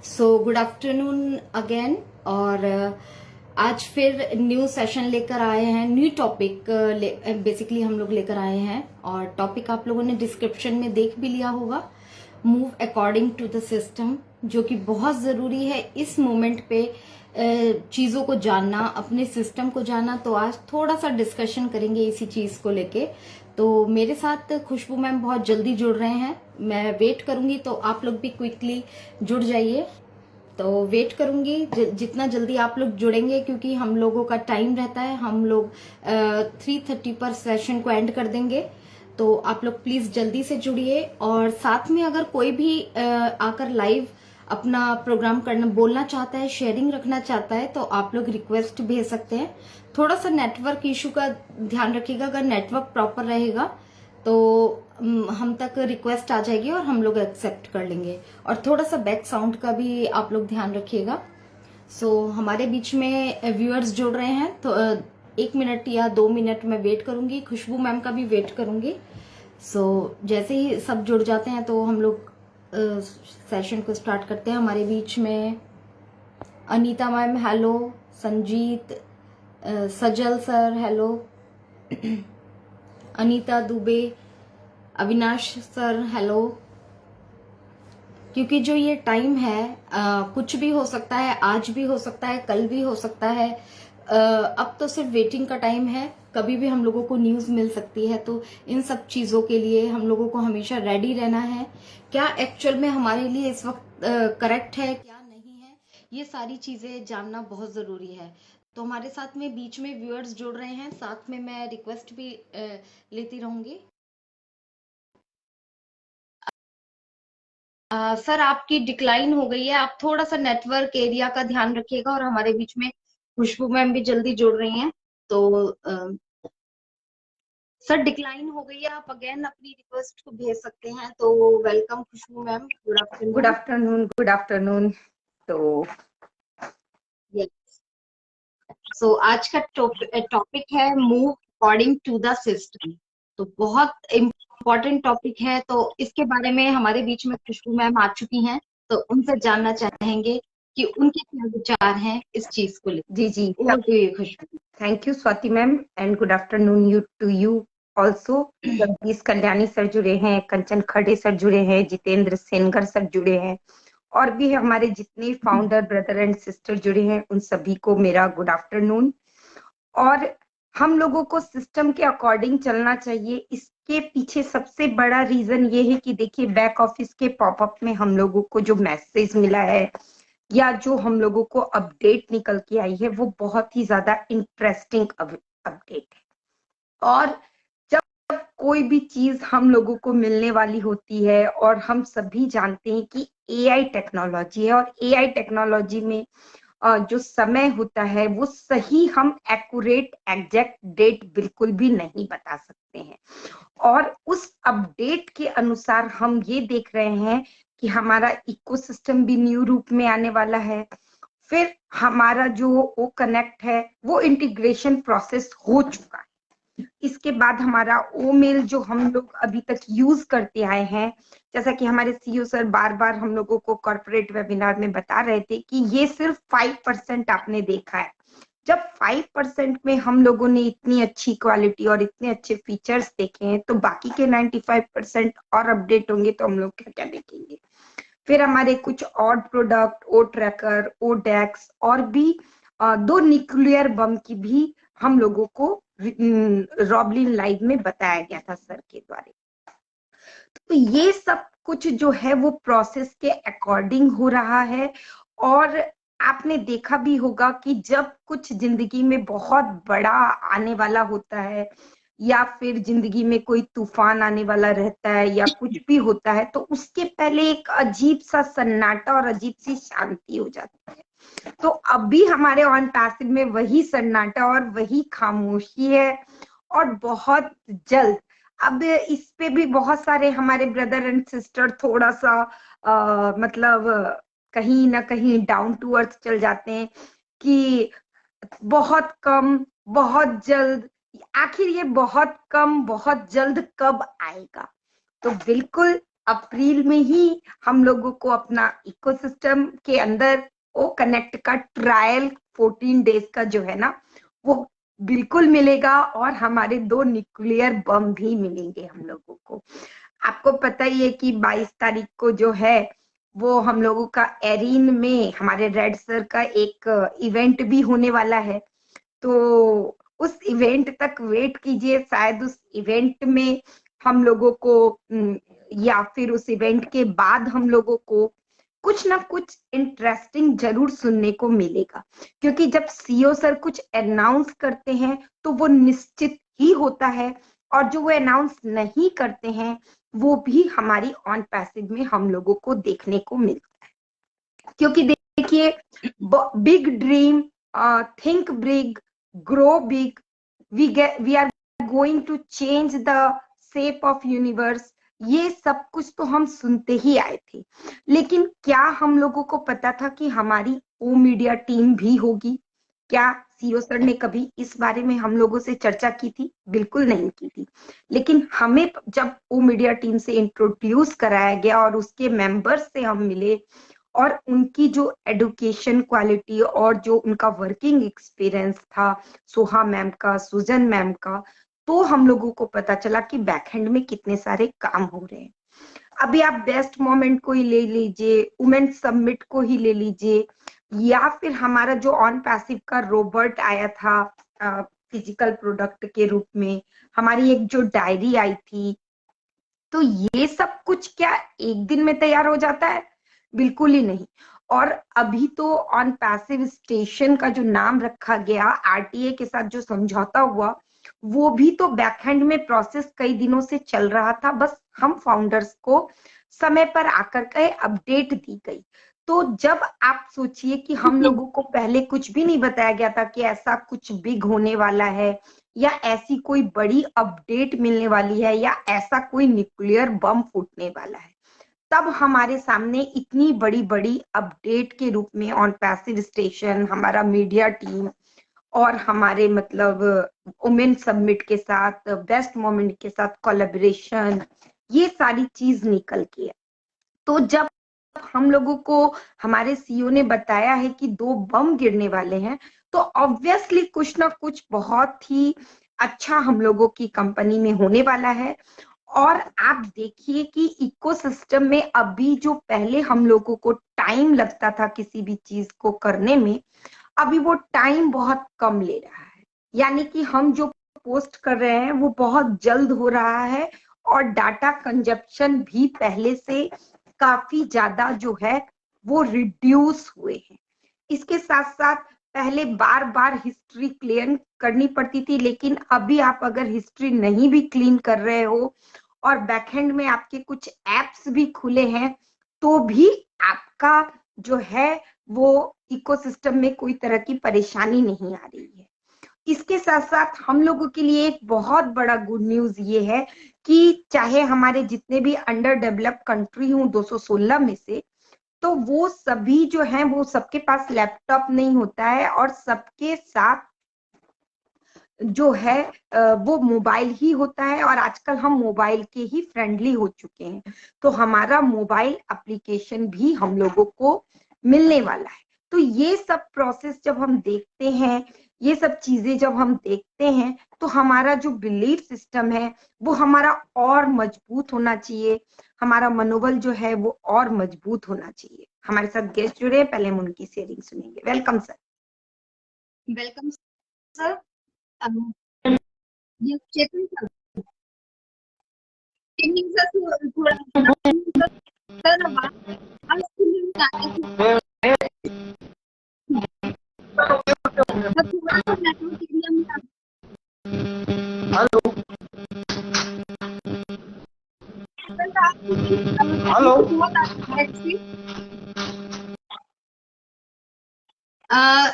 So good afternoon again. और आज फिर न्यू सेशन लेकर आए हैं, न्यू टॉपिक बेसिकली हम लोग लेकर आए हैं। और टॉपिक आप लोगों ने डिस्क्रिप्शन में देख भी लिया होगा, move according to the system, जो कि बहुत ज़रूरी है इस मोमेंट पे चीज़ों को जानना, अपने सिस्टम को जानना। तो आज थोड़ा सा डिस्कशन करेंगे इसी चीज़ को लेके। तो मेरे साथ खुशबू मैम बहुत जल्दी जुड़ रहे हैं, मैं वेट करूंगी, तो आप लोग भी क्विकली जुड़ जाइए। तो वेट करूंगी जितना जल्दी आप लोग जुड़ेंगे, क्योंकि हम लोगों का टाइम रहता है, हम लोग 3:30 पर सेशन को एंड कर देंगे। तो आप लोग प्लीज जल्दी से जुड़िए। और साथ में अगर कोई भी आकर लाइव अपना प्रोग्राम करना बोलना चाहता है, शेयरिंग रखना चाहता है, तो आप लोग रिक्वेस्ट भेज सकते हैं। थोड़ा सा नेटवर्क इशू का ध्यान रखिएगा, अगर नेटवर्क प्रॉपर रहेगा तो हम तक रिक्वेस्ट आ जाएगी और हम लोग एक्सेप्ट कर लेंगे। और थोड़ा सा बैक साउंड का भी आप लोग ध्यान रखिएगा। हमारे बीच में व्यूअर्स जुड़ रहे हैं, तो 1 मिनट या 2 मिनट में वेट करूंगी, खुशबू मैम का भी वेट करूंगी। जैसे ही सब जुड़ जाते हैं तो हम लोग सेशन को स्टार्ट करते हैं। हमारे बीच में Anita ma'am hello, Sanjeet, Sajal sir hello, Anita Dubey, Avinash sir hello. क्योंकि जो ये टाइम है कुछ भी हो सकता है, आज भी हो सकता है, कल भी हो सकता है। अब तो सिर्फ वेटिंग का टाइम है, कभी भी हम लोगों को न्यूज मिल सकती है। तो इन सब चीजों के लिए हम लोगों को हमेशा रेडी रहना है। क्या एक्चुअल में हमारे लिए इस वक्त करेक्ट है, क्या नहीं है, ये सारी चीजें जानना बहुत जरूरी है। तो हमारे साथ में बीच में व्यूअर्स जुड़ रहे हैं, साथ में मैं रिक्वेस्ट भी लेती रहूंगी। सर आपकी डिक्लाइन हो गई है, आप थोड़ा सा नेटवर्क एरिया का ध्यान रखिएगा। और हमारे बीच में खुशबू मैम भी जल्दी जुड़ रही हैं। तो सर डिक्लाइन हो गई है, आप अगेन अपनी रिक्वेस्ट को भेज सकते हैं। तो welcome Khushboo ma'am, good afternoon. Good afternoon, good afternoon. तो यस, सो आज का टॉपिक है move according to the system. तो बहुत इम्पोर्टेंट टॉपिक है, तो इसके बारे में हमारे बीच में खुशबू मैम आ चुकी हैं। तो उनसे जानना चाहेंगे कि उनके क्या विचार हैं इस चीज को लेकर। जी जी, over to you Khushboo. Thank you Swati ma'am and good afternoon you too you also. Jagdish Kalyani sir जुड़े हैं, कंचन खड़े सर जुड़े हैं, जितेंद्र सेनगर सर जुड़े हैं, और भी हमारे जितने फाउंडर ब्रदर एंड सिस्टर जुड़े हैं उन सभी को मेरा गुड आफ्टरनून। और हम लोगों को सिस्टम के अकॉर्डिंग चलना चाहिए। इसके पीछे सबसे बड़ा रीजन ये है कि देखिए, बैक ऑफिस के पॉपअप में हम लोगों को जो मैसेज मिला है या जो हम लोगों को अपडेट निकल के आई है वो बहुत ही ज्यादा इंटरेस्टिंग अपडेट है। और जब कोई भी चीज हम लोगों को मिलने वाली होती है, और हम सभी जानते हैं कि एआई टेक्नोलॉजी है, और एआई टेक्नोलॉजी में जो समय होता है वो सही हम एक्यूरेट एग्जैक्ट डेट बिल्कुल भी नहीं बता सकते हैं। और उस अपडेट के अनुसार हम ये देख रहे हैं कि हमारा इकोसिस्टम भी न्यू रूप में आने वाला है। फिर हमारा जो वो कनेक्ट है वो इंटीग्रेशन प्रोसेस हो चुका है। इसके बाद हमारा ओ मेल जो हम लोग अभी तक यूज करते आए हैं, जैसा कि हमारे सीईओ सर बार बार हम लोगों को कॉर्पोरेट वेबिनार में बता रहे थे कि ये सिर्फ 5% आपने देखा है। जब 5% में हम लोगों ने इतनी अच्छी क्वालिटी और इतने अच्छे फीचर्स देखे हैं, तो बाकी के 95% और अपडेट होंगे तो हम लोग क्या क्या देखेंगे। फिर हमारे कुछ और प्रोडक्ट, ओ ट्रैकर, ओ डेक्स, और भी 2 न्यूक्लियर बम की भी हम लोगों को रॉबलिन लाइव में बताया गया था सर के द्वारा। तो ये सब कुछ जो है वो प्रोसेस के अकॉर्डिंग हो रहा है। और आपने देखा भी होगा कि जब कुछ जिंदगी में बहुत बड़ा आने वाला होता है, या फिर जिंदगी में कोई तूफान आने वाला रहता है, या कुछ भी होता है, तो उसके पहले एक अजीब सा सन्नाटा और अजीब सी शांति हो जाती है। तो अभी हमारे ऑन पैसिव में वही सन्नाटा और वही खामोशी है। और बहुत जल्द अब इस पे भी बहुत सारे हमारे ब्रदर एंड सिस्टर थोड़ा सा मतलब कहीं ना कहीं डाउन टू अर्थ चल जाते हैं कि बहुत कम, बहुत जल्द। आखिर ये बहुत कम बहुत जल्द कब आएगा? तो बिल्कुल अप्रैल में ही हम लोगों को अपना इकोसिस्टम के अंदर वो कनेक्ट का ट्रायल 14 डेज का जो है ना वो बिल्कुल मिलेगा, और हमारे 2 न्यूक्लियर बम भी मिलेंगे हम लोगों को। आपको पता ही है कि 22 तारीख को जो है वो हम लोगों का एरिन में हमारे रेड सर का एक इवेंट भी होने वाला है। तो उस इवेंट तक वेट कीजिए, शायद उस इवेंट में हम लोगों को या फिर उस इवेंट के बाद हम लोगों को कुछ ना कुछ इंटरेस्टिंग जरूर सुनने को मिलेगा, क्योंकि जब सीईओ सर कुछ अनाउंस करते हैं तो वो निश्चित ही होता है, और जो वो अनाउंस नहीं करते हैं वो भी हमारी ऑन पैसिव में हम लोगों को देखने को मिलता है। क्योंकि देखिए, big dream, think big, grow big, we are going to change the shape of universe, ये सब कुछ तो हम सुनते ही आए थे। लेकिन क्या हम लोगों को पता था कि हमारी ओ मीडिया टीम भी होगी? क्या सीईओ सर ने कभी इस बारे में हम लोगों से चर्चा की थी? बिल्कुल नहीं की थी। लेकिन हमें जब ओ मीडिया टीम से इंट्रोड्यूस कराया गया और उसके मेंबर्स से हम मिले, और उनकी जो एडुकेशन क्वालिटी और जो उनका वर्किंग एक्सपीरियंस था, सोहा मैम का, सुजन मैम का, तो हम लोगों को पता चला कि बैकएंड में कितने सारे काम हो रहे हैं। अभी आप बेस्ट मोमेंट को ही ले लीजिए, वुमेन समिट को ही ले लीजिए, या फिर हमारा जो ऑन पैसिव का रोबोट आया था फिजिकल प्रोडक्ट के रूप में, हमारी एक जो डायरी आई थी, तो ये सब कुछ क्या एक दिन में तैयार हो जाता है? बिल्कुल ही नहीं। और अभी तो ऑन पैसिव स्टेशन का जो नाम रखा गया, आरटीए के साथ जो समझौता हुआ, वो भी तो बैकएंड में प्रोसेस कई दिनों से चल रहा था, बस हम फाउंडर्स को समय पर आकर के अपडेट दी गई। तो जब आप सोचिए कि हम लोगों को पहले कुछ भी नहीं बताया गया था कि ऐसा कुछ बिग होने वाला है, या ऐसी कोई बड़ी अपडेट मिलने वाली है, या ऐसा कोई न्यूक्लियर बम फूटने वाला है, तब हमारे सामने इतनी बड़ी बड़ी अपडेट के रूप में ऑन पैसिव स्टेशन, हमारा मीडिया टीम और हमारे मतलब वुमेन समिट के साथ, बेस्ट मोमेंट के साथ कोलैबोरेशन, ये सारी चीज निकल के है। तो जब हम लोगों को हमारे सीईओ ने बताया है कि 2 बम गिरने वाले हैं, तो ऑब्वियसली कुछ ना कुछ बहुत ही अच्छा हम लोगों की कंपनी में होने वाला है। और आप देखिए कि इकोसिस्टम में अभी जो पहले हम लोगों को टाइम लगता था किसी भी चीज को करने में, अभी वो टाइम बहुत कम ले रहा है। यानी कि हम जो पोस्ट कर रहे हैं वो बहुत जल्द हो रहा है, और डाटा कंजप्शन भी पहले से काफी ज्यादा जो है वो रिड्यूस हुए हैं। इसके साथ साथ पहले बार बार हिस्ट्री क्लीन करनी पड़ती थी, लेकिन अभी आप अगर हिस्ट्री नहीं भी क्लीन कर रहे हो और बैकएंड में आपके कुछ एप्स भी खुले हैं, तो भी आपका जो है वो इकोसिस्टम में कोई तरह की परेशानी नहीं आ रही है। इसके साथ साथ हम लोगों के लिए एक बहुत बड़ा गुड न्यूज ये है कि चाहे हमारे जितने भी अंडर डेवलप्ड कंट्री हूँ 216 में से, तो वो सभी जो हैं वो सबके पास लैपटॉप नहीं होता है, और सबके साथ जो है वो मोबाइल ही होता है, और आजकल हम मोबाइल के ही फ्रेंडली हो चुके हैं। तो हमारा मोबाइल एप्लीकेशन भी हम लोगों को मिलने वाला है। तो ये सब प्रोसेस जब हम देखते हैं, ये सब चीजें जब हम देखते हैं, तो हमारा जो बिलीफ सिस्टम है वो हमारा और मजबूत होना चाहिए, हमारा मनोबल जो है वो और मजबूत होना चाहिए। हमारे साथ गेस्ट जुड़े हैं, पहले हम उनकी शेयरिंग सुनेंगे। Welcome sir. Welcome sir. ये चेतन सर, थोड़ा सर आवाज थोड़ा सा नेटवर्क एरिया में हेलो हेलो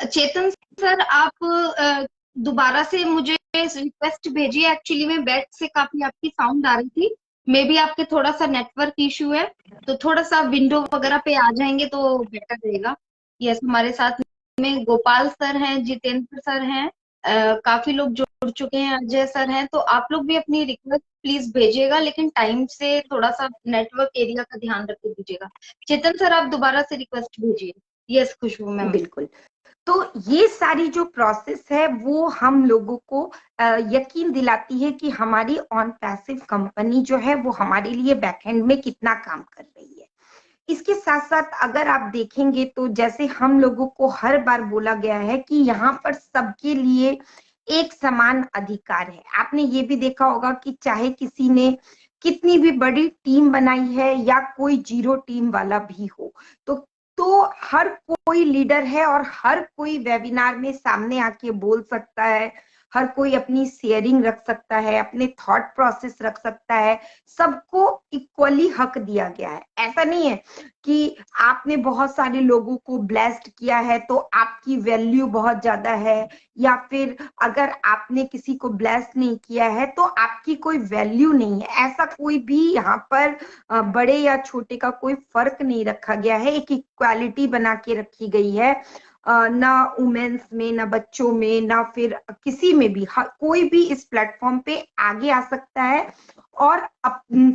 चेतन सर, आप दोबारा से मुझे रिक्वेस्ट भेजिए। एक्चुअली में बैक से काफी आपकी साउंड आ रही थी, मे बी आपके थोड़ा सा नेटवर्क इशू है, तो थोड़ा सा विंडो वगैरह पे आ जाएंगे तो बेटर रहेगा। यस, हमारे साथ में गोपाल सर हैं, जितेंद्र सर हैं, काफी लोग जुड़ चुके हैं, अजय सर हैं, तो आप लोग भी अपनी रिक्वेस्ट प्लीज भेजिएगा, लेकिन टाइम से थोड़ा सा नेटवर्क एरिया का ध्यान रख के दीजिएगा। चेतन सर आप दोबारा से रिक्वेस्ट भेजिए। यस खुशबू मैम। बिल्कुल। तो ये सारी जो प्रोसेस है वो हम लोगों को यकीन दिलाती है कि हमारी ऑन पैसिव कंपनी जो है वो हमारे लिए बैकएंड में कितना काम कर रही है। इसके साथ साथ अगर आप देखेंगे तो जैसे हम लोगों को हर बार बोला गया है कि यहाँ पर सबके लिए एक समान अधिकार है। आपने ये भी देखा होगा कि चाहे किसी ने कितनी भी बड़ी टीम बनाई है या कोई जीरो टीम वाला भी हो, तो हर कोई लीडर है और हर कोई वेबिनार में सामने आके बोल सकता है, हर कोई अपनी शेयरिंग रख सकता है, अपने थॉट प्रोसेस रख सकता है। सबको इक्वली हक दिया गया है। ऐसा नहीं है कि आपने बहुत सारे लोगों को ब्लेस्ड किया है तो आपकी वैल्यू बहुत ज्यादा है, या फिर अगर आपने किसी को ब्लेस नहीं किया है तो आपकी कोई वैल्यू नहीं है। ऐसा कोई भी यहाँ पर बड़े या छोटे का कोई फर्क नहीं रखा गया है। एक इक्वालिटी बना के रखी गई है, ना वुमेन्स में, ना बच्चों में, ना फिर किसी में भी। कोई भी इस प्लेटफॉर्म पे आगे आ सकता है और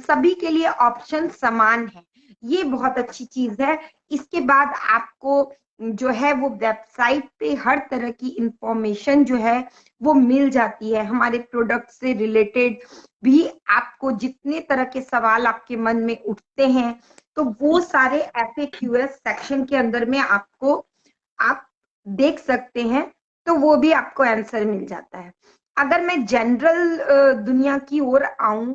सभी के लिए ऑप्शन समान है। ये बहुत अच्छी चीज है। इसके बाद आपको जो है वो वेबसाइट पे हर तरह की इंफॉर्मेशन जो है वो मिल जाती है। हमारे प्रोडक्ट से रिलेटेड भी आपको जितने तरह के सवाल आपके मन में उठते हैं तो वो सारे FAQs सेक्शन के अंदर में आपको आप देख सकते हैं, तो वो भी आपको आंसर मिल जाता है। अगर मैं जनरल दुनिया की ओर आऊं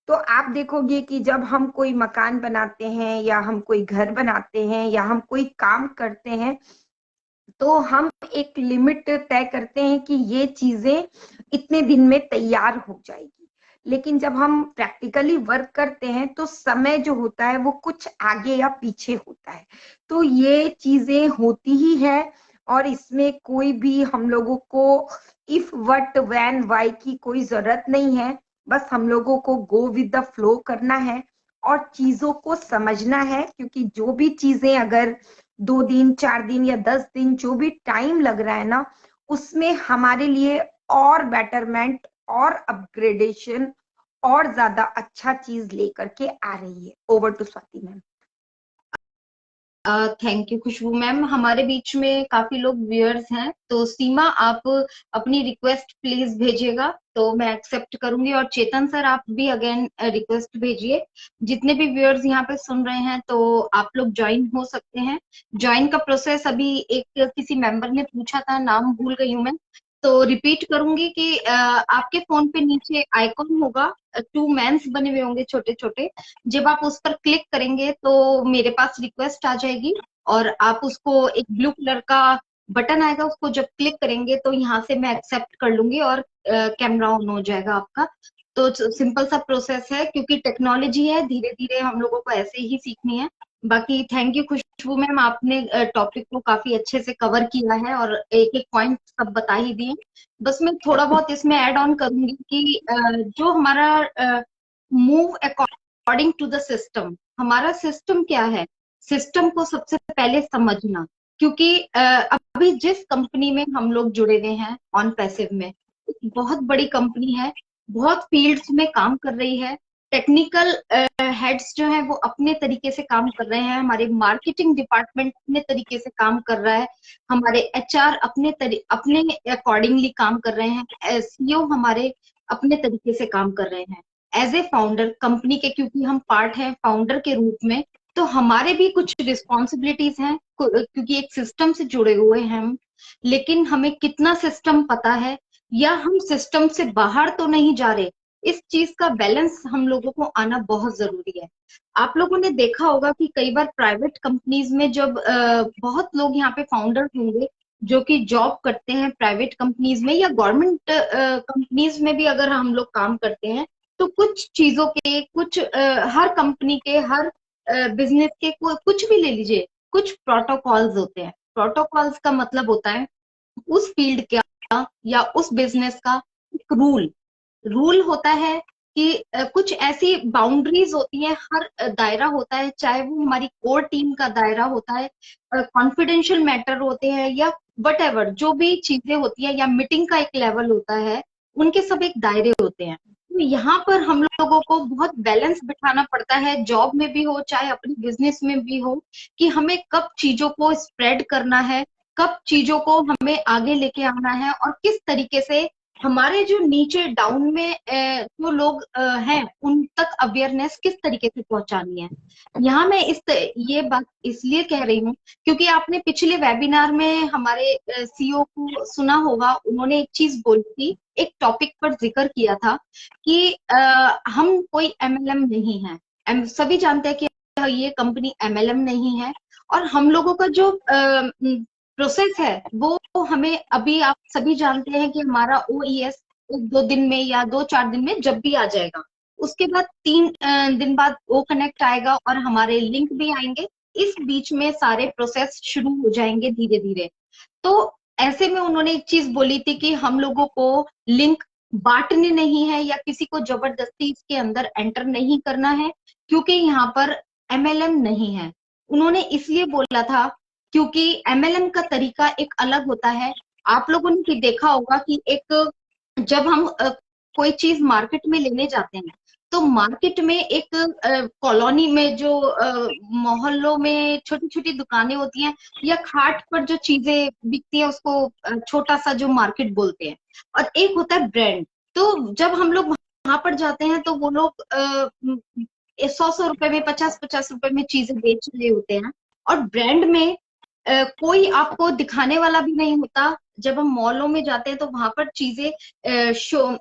तो आप देखोगे कि जब हम कोई मकान बनाते हैं या हम कोई घर बनाते हैं या हम कोई काम करते हैं तो हम एक लिमिट तय करते हैं कि ये चीजें इतने दिन में तैयार हो जाएगी। लेकिन जब हम प्रैक्टिकली वर्क करते हैं तो समय जो होता है वो कुछ आगे या पीछे होता है। तो ये चीजें होती ही है और इसमें कोई भी हम लोगों को इफ व्हाट व्हेन व्हाई की कोई जरूरत नहीं है। बस हम लोगों को गो विद द फ्लो करना है और चीजों को समझना है, क्योंकि जो भी चीजें अगर 2 दिन 4 दिन या 10 दिन जो भी टाइम लग रहा है ना, उसमें हमारे लिए और बेटरमेंट और अपग्रेडेशन और ज्यादा अच्छा चीज लेकर के आ रही है। Over to Swati ma'am. Thank you Khushboo ma'am. हमारे बीच में काफी लोग व्यूअर्स हैं, तो सीमा आप अपनी रिक्वेस्ट प्लीज भेजिएगा तो मैं एक्सेप्ट करूंगी, और चेतन सर आप भी अगेन रिक्वेस्ट भेजिए। जितने भी व्यूअर्स यहाँ पे सुन रहे हैं तो आप लोग ज्वाइन हो सकते हैं। ज्वाइन का प्रोसेस अभी एक किसी मेंबर ने पूछा था, नाम भूल गई हूँ मैं, तो रिपीट करूंगी कि आपके फोन पे नीचे आइकॉन होगा, 2 मैन्स बने हुए होंगे छोटे छोटे। जब आप उस पर क्लिक करेंगे तो मेरे पास रिक्वेस्ट आ जाएगी और आप उसको, एक ब्लू कलर का बटन आएगा, उसको जब क्लिक करेंगे तो यहाँ से मैं एक्सेप्ट कर लूंगी और कैमरा ऑन हो जाएगा आपका। तो सिंपल सा प्रोसेस है, क्योंकि टेक्नोलॉजी है, धीरे धीरे हम लोगों को ऐसे ही सीखनी है। बाकी थैंक यू खुशबू मैम, आपने टॉपिक को काफी अच्छे से कवर किया है और एक एक पॉइंट सब बता ही दिए। बस मैं थोड़ा बहुत इसमें ऐड ऑन करूंगी कि जो हमारा move according to the system, हमारा सिस्टम क्या है, सिस्टम को सबसे पहले समझना। क्योंकि अभी जिस कंपनी में हम लोग जुड़े हुए हैं ऑन पैसिव में, बहुत बड़ी कंपनी है, बहुत फील्ड्स में काम कर रही है। टेक्निकल हेड्स जो है वो अपने तरीके से काम कर रहे हैं, हमारे मार्केटिंग डिपार्टमेंट अपने तरीके से काम कर रहा है, हमारे HR अपने अकॉर्डिंगली काम कर रहे हैं, CEO हमारे अपने तरीके से काम कर रहे हैं। एज ए फाउंडर कंपनी के, क्योंकि हम पार्ट हैं फाउंडर के रूप में, तो हमारे भी कुछ रिस्पॉन्सिबिलिटीज हैं, क्योंकि एक सिस्टम से जुड़े हुए हैं हम। लेकिन हमें कितना सिस्टम पता है या हम सिस्टम से बाहर तो नहीं जा रहे, इस चीज का बैलेंस हम लोगों को आना बहुत जरूरी है। आप लोगों ने देखा होगा कि कई बार प्राइवेट कंपनीज में जब बहुत लोग यहाँ पे फाउंडर होंगे जो कि जॉब करते हैं प्राइवेट कंपनीज में या गवर्नमेंट कंपनीज में भी अगर हम लोग काम करते हैं, तो कुछ चीजों के, कुछ हर कंपनी के, हर बिजनेस के, कुछ भी ले लीजिए, कुछ प्रोटोकॉल्स होते हैं। प्रोटोकॉल्स का मतलब होता है उस फील्ड का या उस बिजनेस का एक रूल होता है, कि कुछ ऐसी बाउंड्रीज होती हैं, हर दायरा होता है, चाहे वो हमारी कोर टीम का दायरा होता है, कॉन्फिडेंशियल मैटर होते हैं, या वट एवर जो भी चीजें होती है, या मीटिंग का एक लेवल होता है, उनके सब एक दायरे होते हैं। तो यहाँ पर हम लोगों को बहुत बैलेंस बिठाना पड़ता है, जॉब में भी हो चाहे अपनी बिजनेस में भी हो, कि हमें कब चीजों को स्प्रेड करना है, कब चीजों को हमें आगे लेके आना है, और किस तरीके से हमारे जो नीचे डाउन में जो लोग हैं उन तक अवेयरनेस किस तरीके से पहुंचानी है। यहाँ मैं ये बात इसलिए कह रही हूँ क्योंकि आपने पिछले वेबिनार में हमारे सीईओ को सुना होगा, उन्होंने एक चीज बोली थी, एक टॉपिक पर जिक्र किया था कि हम कोई एमएलएम नहीं है। सभी जानते हैं कि ये कंपनी एमएलएम नहीं है, और हम लोगों का जो प्रोसेस है वो हमें, अभी आप सभी जानते हैं कि हमारा ओईएस 1-2 दिन में या 2-4 दिन में जब भी आ जाएगा, उसके बाद 3 दिन बाद ओ कनेक्ट आएगा और हमारे लिंक भी आएंगे। इस बीच में सारे प्रोसेस शुरू हो जाएंगे धीरे धीरे। तो ऐसे में उन्होंने एक चीज बोली थी कि हम लोगों को लिंक बांटने नहीं है या किसी को जबरदस्ती इसके अंदर एंटर नहीं करना है, क्योंकि यहाँ पर एमएलएम नहीं है। उन्होंने इसलिए बोला था क्योंकि एमएलएम का तरीका एक अलग होता है। आप लोगों ने भी देखा होगा कि एक, जब हम कोई चीज मार्केट में लेने जाते हैं तो मार्केट में एक कॉलोनी में जो मोहल्लों में छोटी छोटी दुकानें होती हैं, या खाट पर जो चीजें बिकती है उसको छोटा सा जो मार्केट बोलते हैं, और एक होता है ब्रांड। तो जब हम लोग वहां पर जाते हैं तो वो लोग 100-100 रुपए में, 50-50 रुपए में चीजें बेच रहे होते हैं, और ब्रांड में कोई आपको दिखाने वाला भी नहीं होता। जब हम मॉलों में जाते हैं तो वहां पर चीजें शो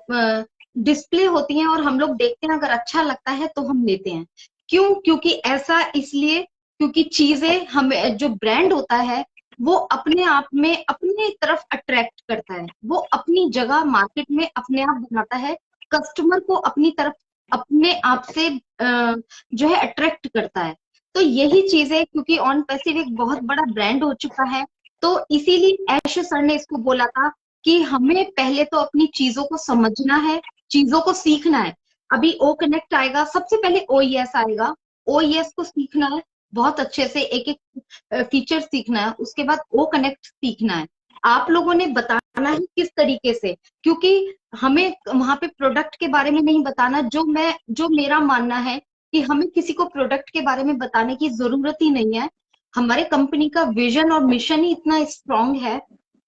डिस्प्ले होती हैं, और हम लोग देखते हैं, अगर अच्छा लगता है तो हम लेते हैं। क्यों? क्योंकि ऐसा इसलिए क्योंकि चीजें हमें, जो ब्रांड होता है वो अपने आप में अपने तरफ अट्रैक्ट करता है, वो अपनी जगह मार्केट में अपने आप बनाता है, कस्टमर को अपनी तरफ अपने आप से जो है अट्रैक्ट करता है। तो यही चीज है, क्योंकि ऑन पैसिव एक बहुत बड़ा ब्रांड हो चुका है, तो इसीलिए ऐश सर ने इसको बोला था कि हमें पहले तो अपनी चीजों को समझना है, चीजों को सीखना है। अभी ओ कनेक्ट आएगा, सबसे पहले ओईएस आएगा, ओईएस को सीखना है बहुत अच्छे से, एक एक फीचर सीखना है, उसके बाद ओ कनेक्ट सीखना है। आप लोगों ने बताना है किस तरीके से, क्योंकि हमें वहां पे प्रोडक्ट के बारे में नहीं बताना। जो मेरा मानना है कि हमें किसी को प्रोडक्ट के बारे में बताने की जरूरत ही नहीं है। हमारे कंपनी का विजन और मिशन ही इतना स्ट्रांग है।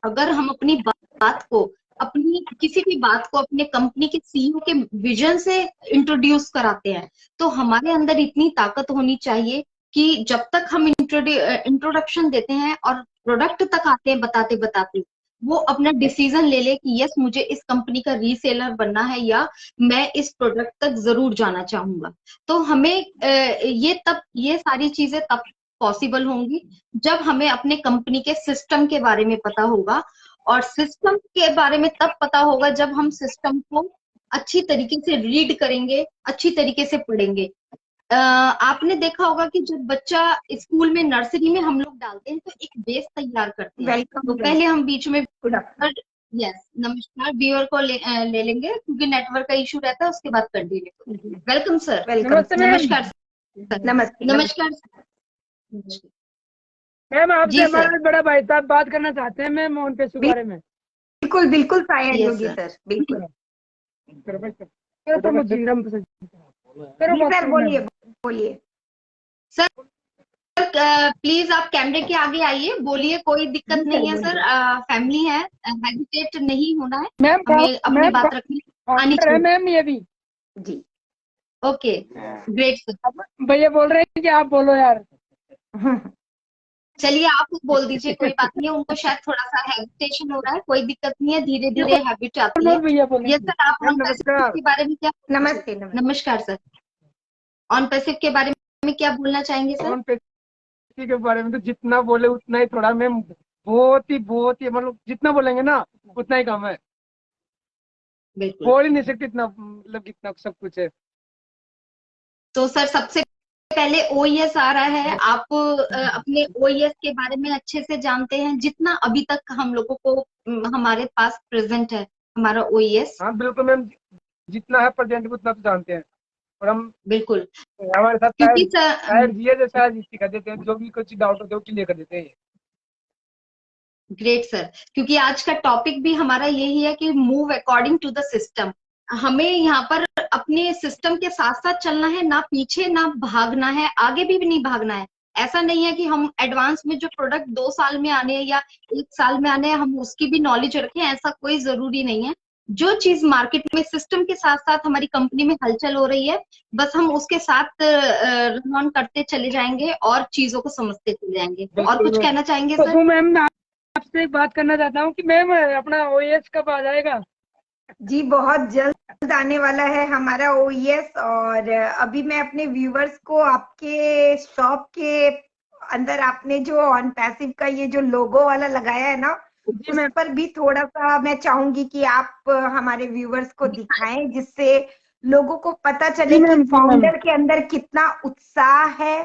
अगर हम अपनी बात को, अपनी किसी भी बात को अपने कंपनी के सीईओ के विजन से इंट्रोड्यूस कराते हैं, तो हमारे अंदर इतनी ताकत होनी चाहिए कि जब तक हम इंट्रोडक्शन देते हैं और प्रोडक्ट तक आते हैं बताते बताते, वो अपना डिसीजन ले ले कि यस मुझे इस कंपनी का रीसेलर बनना है, या मैं इस प्रोडक्ट तक जरूर जाना चाहूंगा। तो हमें ये सारी चीजें तब पॉसिबल होंगी जब हमें अपने कंपनी के सिस्टम के बारे में पता होगा, और सिस्टम के बारे में तब पता होगा जब हम सिस्टम को अच्छी तरीके से रीड करेंगे, अच्छी तरीके से पढ़ेंगे। आपने देखा होगा कि जब बच्चा स्कूल में, नर्सरी में हम लोग डालते हैं तो एक बेस तैयार करते हैं। वेलकम। तो पहले हम बीच में, गुड आफ्टरनून। यस नमस्कार, व्यूअर को ले लेंगे क्योंकि नेटवर्क का इशू रहता है, उसके बाद कंटिन्यू। Welcome sir. वेलकम। नमस्कार सर। नमस्ते। नमस्कार। मैम आपसे जी हमारा सर। बड़ा भाई साहब बात करना चाहते हैं मैम मोहन पे बारे में। बिल्कुल बिल्कुल शायद Yes, होगी sir. सर, बिल्कुल। जी सर, बोलिए बोलिए। सर प्लीज आप कैमरे के आगे आइए, बोलिए, कोई दिक्कत जी, नहीं है बोलिए। सर। फैमिली है, हेजिटेट नहीं होना है, मैम हमें अपनी बात रखनी आनी है चाहिए। मैम ये भी। जी। Okay great sir. भैया बोल रहे हैं कि आप बोलो यार। चलिए आप बोल दीजिए, कोई बात नहीं है, उनको शायद थोड़ा सा हेजिटेशन हो रहा है, कोई दिक्कत नहीं है, धीरे धीरे हैबिट आती है। भैया बोले। यस सर, आप ऑन पैसिव नमस्कार। के बारे में क्या, नमस्ते। नमस्कार सर, ऑन पैसिव के बारे में क्या बोलना चाहेंगे सर? मोहन पे के बारे में तो जितना बोले उतना ही थोड़ा मैम, बहुत ही मतलब जितना बोलेंगे ना उतना ही कम है, बिल्कुल। बोल ही नहीं सकते इतना, मतलब इतना सब कुछ है। तो सर सबसे पहले ओईएस आ रहा है, आप अपने ओईएस के बारे में अच्छे से जानते हैं, जितना अभी तक हम लोगों को हमारे पास प्रेजेंट है हमारा ओईएस। हाँ बिल्कुल मैम, जितना है प्रेजेंट में उतना तो जानते हैं। और हम बिल्कुल, हमारे साथ क्योंकि शायद जिए जैसा शायद इसी कर देते हैं, जो भी कुछ डाउट होते हैं वो क्लियर कर देते हैं। ग्रेट सर, क्योंकि आज का टॉपिक भी हमारा यही है कि move according to the system. हमें यहाँ पर अपने सिस्टम के साथ साथ चलना है, ना पीछे ना भागना है, आगे भी नहीं भागना है। ऐसा नहीं है कि हम एडवांस में जो प्रोडक्ट 2 साल में आने या 1 साल में आने हम उसकी भी नॉलेज रखें, ऐसा कोई जरूरी नहीं है। जो चीज मार्केट में सिस्टम के साथ साथ हमारी कंपनी में हलचल हो रही है, बस हम उसके साथ रन ऑन करते चले जाएंगे और चीजों को समझते चले जाएंगे। और कुछ कहना चाहेंगे सर? तो मैम मैं आपसे एक बात करना चाहता हूँ कि मैम अपना ओएस कब आ जाएगा? जी बहुत जल्द आने वाला है हमारा ओईएस। और अभी मैं अपने व्यूवर्स को आपके शॉप के अंदर आपने जो ऑन पैसिव का ये जो लोगो वाला लगाया है ना, जी उस मैम। पर भी थोड़ा सा मैं चाहूंगी कि आप हमारे व्यूवर्स को दिखाएं, जिससे लोगों को पता चले कि जी मैम। फाउंडर के अंदर कितना उत्साह है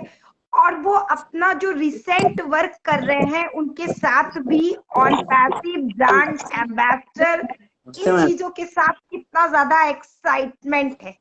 और वो अपना जो रिसेंट वर्क कर रहे हैं उनके साथ भी ऑन पैसिव ब्रांड एम्बेसडर इन चीजों के साथ कितना ज्यादा एक्साइटमेंट है।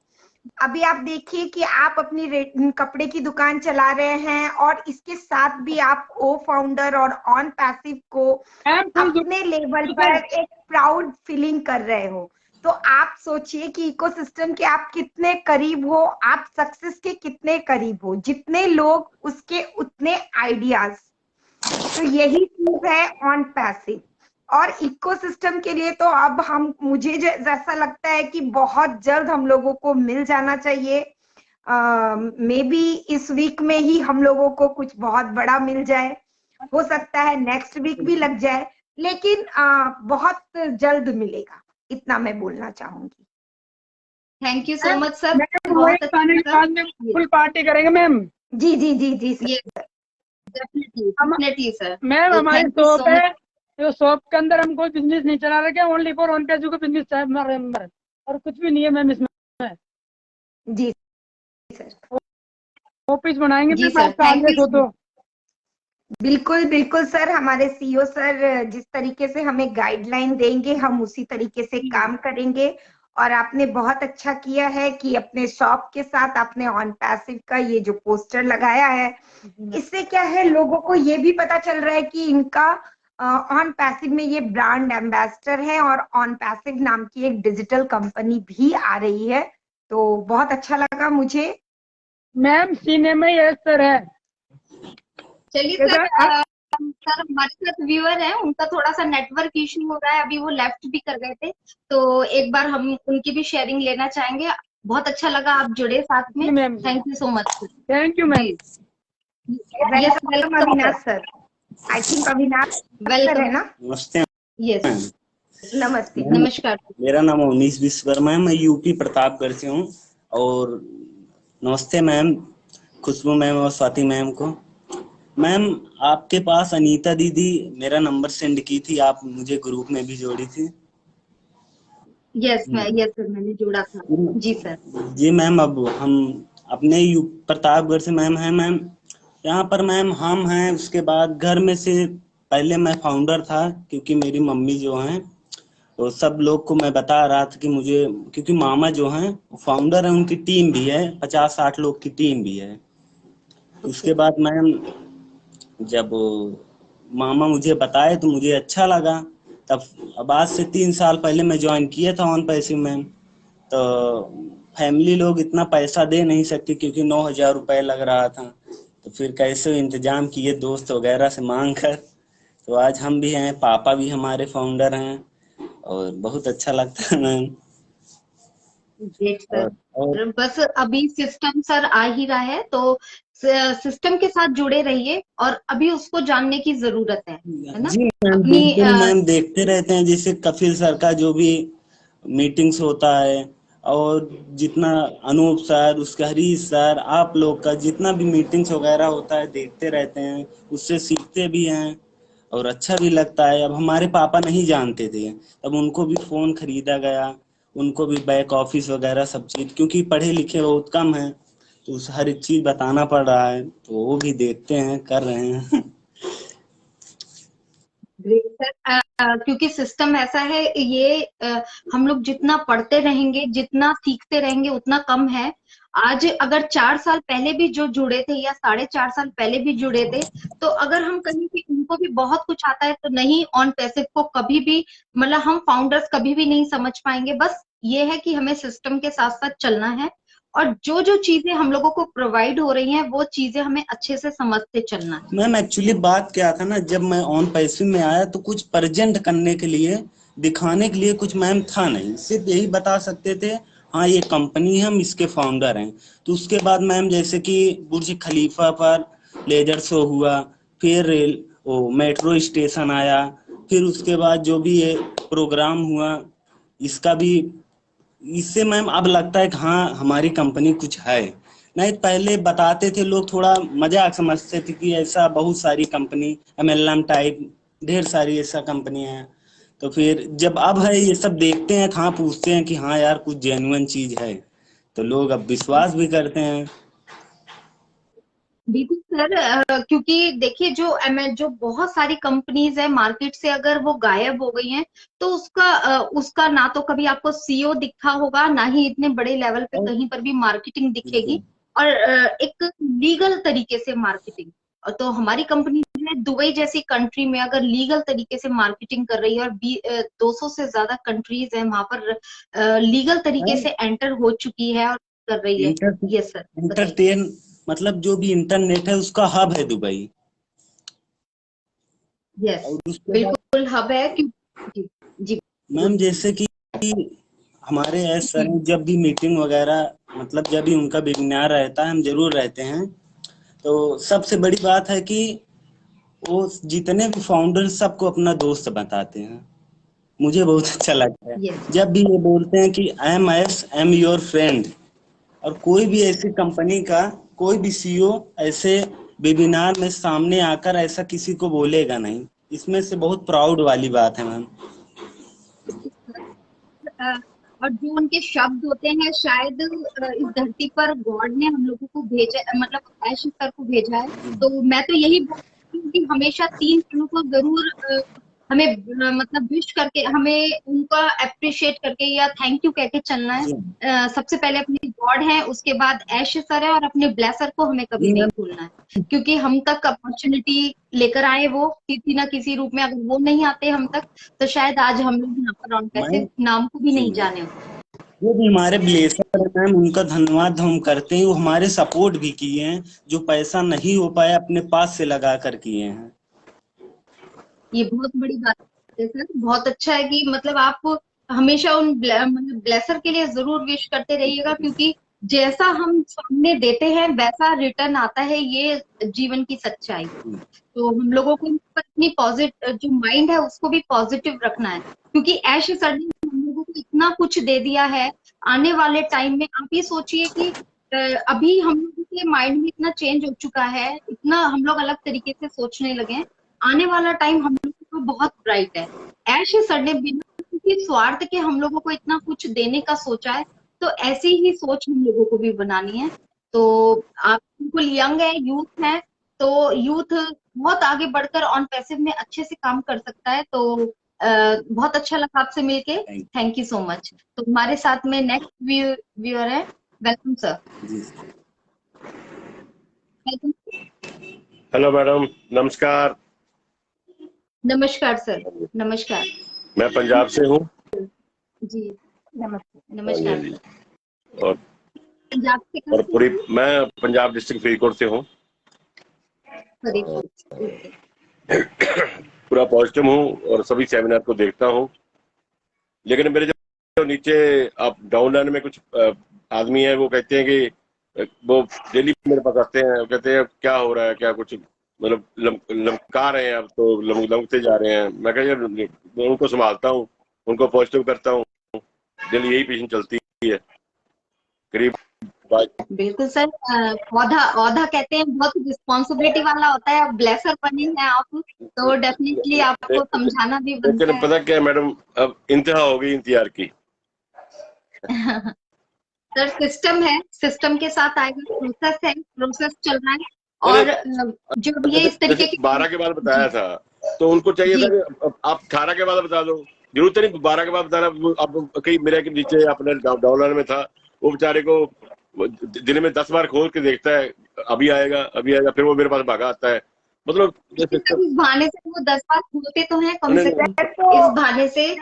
अभी आप देखिए कि आप अपनी कपड़े की दुकान चला रहे हैं और इसके साथ भी आप ओ फाउंडर और ऑन पैसिव को अपने लेवल पर एक प्राउड फीलिंग कर रहे हो। तो आप सोचिए कि इकोसिस्टम के आप कितने करीब हो, आप सक्सेस के कितने करीब हो, जितने लोग उसके उतने आइडियाज। तो यही चीज है ऑन पैसिव। और इकोसिस्टम के लिए तो अब हम मुझे जैसा लगता है कि बहुत जल्द हम लोगों को मिल जाना चाहिए। मे बी इस वीक में ही हम लोगों को कुछ बहुत बड़ा मिल जाए, हो सकता है नेक्स्ट वीक भी लग जाए, लेकिन बहुत जल्द मिलेगा, इतना मैं बोलना चाहूंगी। Thank you so much sir, ma'am बहुत वही खाने के बाद में फुल पार्टी करेंगे मैम। जी जी जी जी सर। Definitely sir. मैम तो हमारी थैंक यू शॉप सो है, मच। तो शॉप के अंदर हम कोई बिजनेस नहीं चला रहे, ओनली फॉर ऑन पैसिव का बिजनेस है मेंबर, और कुछ भी नहीं है मैम इसमें। जी सर। ऑफिस बनाएंगे जी मैम, सर, आपका थैंक आदेश हो यू। तो। बिल्कुल बिल्कुल सर, हमारे सीईओ सर जिस तरीके से हमें गाइडलाइन देंगे हम उसी तरीके से काम करेंगे। और आपने बहुत अच्छा किया है कि अपने शॉप के साथ आपने ऑन पैसिव का ये जो पोस्टर लगाया है, इससे क्या है लोगों को ये भी पता चल रहा है कि इनका ऑन पैसिव में ये ब्रांड एम्बेसडर है और ऑन पैसिव नाम की एक डिजिटल कंपनी भी आ रही है। तो बहुत अच्छा लगा मुझे। मैम सीने में ये सर है। चलिए सर, सर हमारे साथ व्यूअर है, उनका थोड़ा सा नेटवर्क इशू हो रहा है, अभी वो लेफ्ट भी कर गए थे, तो एक बार हम उनकी भी शेयरिंग लेना चाहेंगे। बहुत अच्छा लगा आप जुड़े साथ में। Thank you so much. Thank you ma'am. Yes, welcome welcome Avinash sir. Sir. I think Avinash sir है वेलकम। ना? नमस्ते यस, नमस्ते। मैम, नमस्कार। मेरा नाम अवनीश विश्वकर्मा है, मैं यूपी प्रतापगढ़ से हूँ। और नमस्ते मैम, खुशबू मैम और स्वाति मैम को। मैम आपके पास अनीता दीदी मेरा नंबर सेंड की थी, आप मुझे ग्रुप में भी जोड़ी थी। यस सर, मैंने जोड़ा था। जी सर। जी मैम, अब हम अपने प्रतापगढ़ से मैम हैं मैम। यहाँ पर मैम हम हैं, उसके बाद घर में से पहले मैं फाउंडर था, क्योंकि मेरी मम्मी जो हैं तो सब लोग को मैं बता रहा था कि मुझे, क्योंकि मामा जो हैं फाउंडर है, उनकी टीम भी है, 50-60 लोग की टीम भी है। उसके बाद मैम जब मामा मुझे बताए तो मुझे अच्छा लगा। तब अब आज से 3 साल पहले मैं ज्वाइन किया था ऑन पैसिव मैम। तो फैमिली लोग इतना पैसा दे नहीं सकते, क्योंकि 9,000 रुपये लग रहा था। तो फिर कैसे इंतजाम किए दोस्त वगैरह से मांग कर, तो आज हम भी हैं, पापा भी हमारे फाउंडर हैं, और बहुत अच्छा लगता है मैम। ग्रेट और, और सर, बस अभी सिस्टम सर आ ही रहा है, तो सिस्टम के साथ जुड़े रहिए और अभी उसको जानने की जरूरत है ना? जी मैम, अपनी बिल्कुल मैम, देखते रहते हैं जैसे कपिल सर का जो भी मीटिंग्स होता है, और जितना अनूप सर, उसका हरीश सर, आप लोग का जितना भी मीटिंग्स वगैरह होता है देखते रहते हैं, उससे सीखते भी हैं और अच्छा भी लगता है। अब हमारे पापा नहीं जानते थे, तब उनको भी फोन खरीदा गया, उनको भी बैक ऑफिस वगैरह सब चीज, क्योंकि पढ़े लिखे बहुत कम है, तो उस हर एक चीज बताना पड़ रहा है, तो वो भी देखते हैं, कर रहे हैं। ग्रेट सर, क्योंकि सिस्टम ऐसा है, ये हम लोग जितना पढ़ते रहेंगे, जितना सीखते रहेंगे उतना कम है। आज अगर 4 साल पहले भी जो जुड़े थे या 4.5 साल पहले भी जुड़े थे, तो अगर हम कहें कि उनको भी बहुत कुछ आता है, तो नहीं, ऑन पैसिव को कभी भी, मतलब हम फाउंडर्स कभी भी नहीं समझ पाएंगे। बस ये है कि हमें सिस्टम के साथ साथ चलना है, और जो जो चीजें हम लोगों को प्रोवाइड हो रही हैं वो चीजें हमें अच्छे से समझते चलना है। मैम एक्चुअली बात क्या था ना, जब मैं ऑन पैसिव में आया तो कुछ प्रेजेंट करने के लिए, दिखाने के लिए कुछ मैम था नहीं, सिर्फ यही बता सकते थे हाँ ये कंपनी है, हम इसके फाउंडर हैं। तो उसके बाद मैम जैसे कि बुर्ज खलीफा पर लेजर शो हुआ, फिर मेट्रो स्टेशन आया, फिर उसके बाद जो भी ये प्रोग्राम हुआ, इसका भी, इससे मैम अब लगता है कि हाँ हमारी कंपनी कुछ है। नहीं पहले बताते थे लोग, थोड़ा मजाक समझते थे कि ऐसा बहुत सारी कंपनी MLM टाइप ढेर सारी ऐसा कंपनियां हैं। तो फिर जब अब है ये सब देखते हैं, हाँ पूछते हैं कि हाँ यार कुछ जेन्युइन चीज है, तो लोग अब विश्वास भी करते हैं। बिल्कुल सर, क्योंकि देखिए जो बहुत सारी कंपनीज है मार्केट से, अगर वो गायब हो गई हैं, तो उसका ना तो कभी आपको CEO दिखा होगा, ना ही इतने बड़े लेवल पे कहीं पर भी मार्केटिंग दिखेगी, और एक लीगल तरीके से मार्केटिंग। तो हमारी कंपनी जो है, दुबई जैसी कंट्री में अगर लीगल तरीके से मार्केटिंग कर रही है, और 200 से ज्यादा कंट्रीज है वहां पर लीगल तरीके से एंटर हो चुकी है और कर रही है। यस सर, एंटरटेन मतलब जो भी इंटरनेट है उसका हब है दुबई। यस, और उसके बाद बिल्कुल हब है। जी जी मैम जैसे कि हमारे एस सर जब भी मीटिंग वगैरह, मतलब जब भी उनका वेबिनार रहता है हम जरूर रहते हैं। तो सबसे बड़ी बात है कि वो जितने भी फाउंडर सबको अपना दोस्त बताते हैं, मुझे बहुत अच्छा लगता है यस जब भी ये बोलते हैं कि आई एम योर फ्रेंड। और कोई भी ऐसी कंपनी का कोई भी CEO ऐसे वेबिनार में सामने आकर ऐसा किसी को बोलेगा नहीं, इसमें से बहुत प्राउड वाली बात है मैम। और जो उनके शब्द होते हैं, शायद इस धरती पर गॉड ने हम लोगों को भेजा, मतलब ऐश सर को भेजा है। तो मैं तो यही बोलती हूँ कि हमेशा 3 चीजों को जरूर हमें मतलब विश करके, हमें उनका अप्रिशिएट करके या थैंक यू कह के चलना है। सबसे पहले अपने गॉड है, उसके बाद ऐश सर है, और अपने ब्लेसर को हमें कभी नहीं भूलना है, क्योंकि हम तक अपॉर्चुनिटी लेकर आए वो किसी ना किसी रूप में। अगर वो नहीं आते हम तक, तो शायद आज हम लोग यहाँ पर ऑन पैसिव नाम को भी नहीं जाने होते। वो भी हमारे ब्लेसर है मैम, उनका धन्यवाद हम करते हैं। वो हमारे सपोर्ट भी किए हैं, जो पैसा नहीं हो पाया अपने पास से लगा कर किए हैं। ये बहुत बड़ी बात है सर, बहुत अच्छा है कि मतलब आप हमेशा उन मतलब ब्लेसर के लिए जरूर विश करते रहिएगा, क्योंकि जैसा हम सामने देते हैं वैसा रिटर्न आता है, ये जीवन की सच्चाई है। तो हम लोगों को अपनी पॉजिटिव जो माइंड है उसको भी पॉजिटिव रखना है, क्योंकि ऐश सर ने हम लोगों को इतना कुछ दे दिया है। आने वाले टाइम में आप ये सोचिए कि अभी हम लोगों के माइंड में इतना चेंज हो चुका है, इतना हम लोग अलग तरीके से सोचने लगे हैं। आने वाला टाइम हम लोगों को बहुत ब्राइट है। ऐश सर ने बिना किसी स्वार्थ के हम लोगों को इतना कुछ देने का सोचा है, तो ऐसी ही सोच हम लोगों को भी बनानी है। तो आप बिल्कुल यंग है, यूथ है, तो यूथ बहुत आगे बढ़कर ऑन पैसिव में अच्छे से काम कर सकता है। तो बहुत अच्छा लगा आपसे मिलके, थैंक यू सो मच। तो हमारे साथ में नेक्स्ट व्यूअर है, welcome sir. Welcome. Hello madam, नमस्कार। नमस्कार सर, नमस्कार। मैं पंजाब से हूँ जी नमस्ते। नमस्कार जी। सर। और पंजाब से और पूरी मैं पंजाब डिस्ट्रिक्ट फरीदकोट से हूँ। पूरा पॉजिटिव हूँ और सभी सेमिनार को देखता हूँ। लेकिन मेरे जो नीचे आप डाउन लाइन में कुछ आदमी है, वो कहते हैं कि वो डेली मेरे पास आते हैं, वो कहते हैं क्या हो रहा है, क्या कुछ मतलब लमका रहे हैं, अब तो लमकते जा रहे हैं। मैं कह मैं उनको संभालता हूँ, उनको पॉजिटिव करता हूँ, डेली यही पेशेंट चलती है करीब। बिल्कुल सर, औधा कहते हैं बहुत रिस्पॉन्सिबिलिटी वाला होता है। अब ब्लेसर बने हैं आप, तो डेफिनेटली आपको समझाना भी बनता लेकिन है। पता क्या है मैडम, अब इंतहा हो गई इंतजार की। सर सिस्टम है, सिस्टम के साथ आएगा, प्रोसेस है, प्रोसेस चल रहा है। और जब ये इस तरीके की 12 के बाद बताया था तो उनको चाहिए था कि आप 18 के बाद बता दो, जरूरत नहीं 12 के बाद बताना। अब कहीं मेरे के नीचे अपने डाउनलाइन में था, वो बेचारे को दिन में 10 बार खोल के देखता है, अभी आएगा, फिर वो मेरे पास भागा आता है। मतलब इस बहाने से वो 10 बार खोलते तो हैं कम से कम। तो इस बहाने से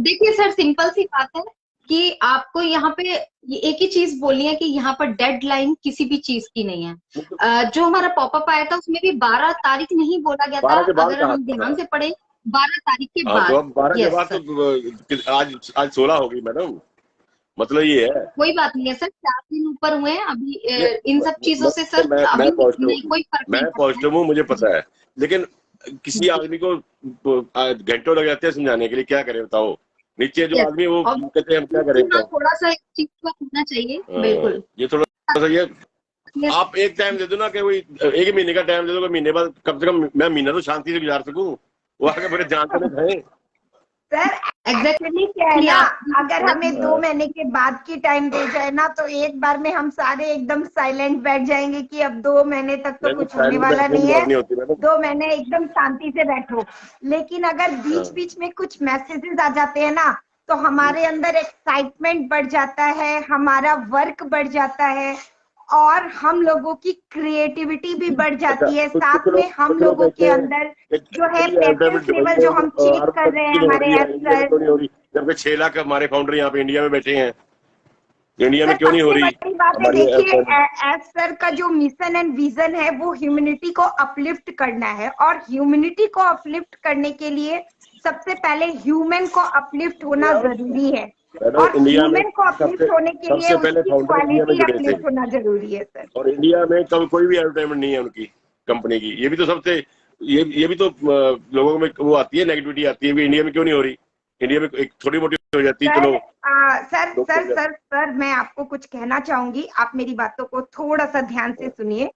देखिए सर, सिंपल सी बात है कि आपको यहाँ पे एक ही चीज बोलनी है कि यहाँ पर डेडलाइन किसी भी चीज की नहीं है। जो हमारा पॉपअप आया था उसमें भी 12 तारीख नहीं बोला गया था, अगर हम ध्यान से पढ़े 12 तारीख के बाद। तो अब 12 के बाद तो आज 16 होगी मैडम, मतलब ये है। कोई बात नहीं है सर, 4 दिन ऊपर हुए हैं अभी इन सब चीजों से सर। मैं अभी कोई पॉजिटिव हूँ, मुझे पता है, लेकिन किसी आदमी को घंटों लग जाते हैं समझाने के लिए, क्या करें बताओ। नीचे जो आदमी वो कहते हैं हम क्या करें। थोड़ा सा एक चीज को होना चाहिए, बिल्कुल। ये थोड़ा सा ये आप एक टाइम दे दो ना, कि वही 1 महीने का टाइम दे दो, महीने बाद कम से कम मैं महीना तो शांति से गुजार सकूं, वो आगे मेरे जानते नहीं खाए। सर एग्जैक्टली क्या है ना, अगर हमें 2 महीने के बाद की टाइम दे जाए ना, तो एक बार में हम सारे एकदम साइलेंट बैठ जाएंगे कि अब 2 महीने तक तो कुछ होने वाला नहीं है, 2 महीने एकदम शांति से बैठो। लेकिन अगर बीच बीच में कुछ मैसेजेस आ जाते हैं ना, तो हमारे अंदर एक्साइटमेंट बढ़ जाता है, हमारा वर्क बढ़ जाता है, और हम लोगों की क्रिएटिविटी भी बढ़ जाती है। साथ में हम लोगों के अंदर जो है पेशेंस लेवल जो हम चेक कर रहे हैं हमारे एक्टर, जबकि 6 लाख हमारे फाउंडर यहाँ पे इंडिया में बैठे हैं, इंडिया में क्यों नहीं हो रही। बड़ी बात है, देखिए एज सर का जो मिशन एंड विजन है वो ह्यूमैनिटी को अपलिफ्ट करना है, और ह्यूमैनिटी को अपलिफ्ट करने के लिए सबसे पहले ह्यूमन को अपलिफ्ट होना जरूरी है, और ह्यूमन को अपलिफ्ट होने के लिए उसकी क्वालिटी अपलिफ्ट होना जरूरी है सर। और इंडिया में कभी कोई भी एडवर्टाइजमेंट नहीं है उनकी कंपनी की, ये भी तो सबसे ये भी तो लोगों में वो आती है, नेगेटिविटी आती है, इंडिया में क्यों नहीं हो रही। इंडिया में एक थोड़ी मोटी हो जाती है। चलो सर मैं आपको कुछ कहना चाहूंगी, आप मेरी बातों को थोड़ा सा ध्यान से सुनिए।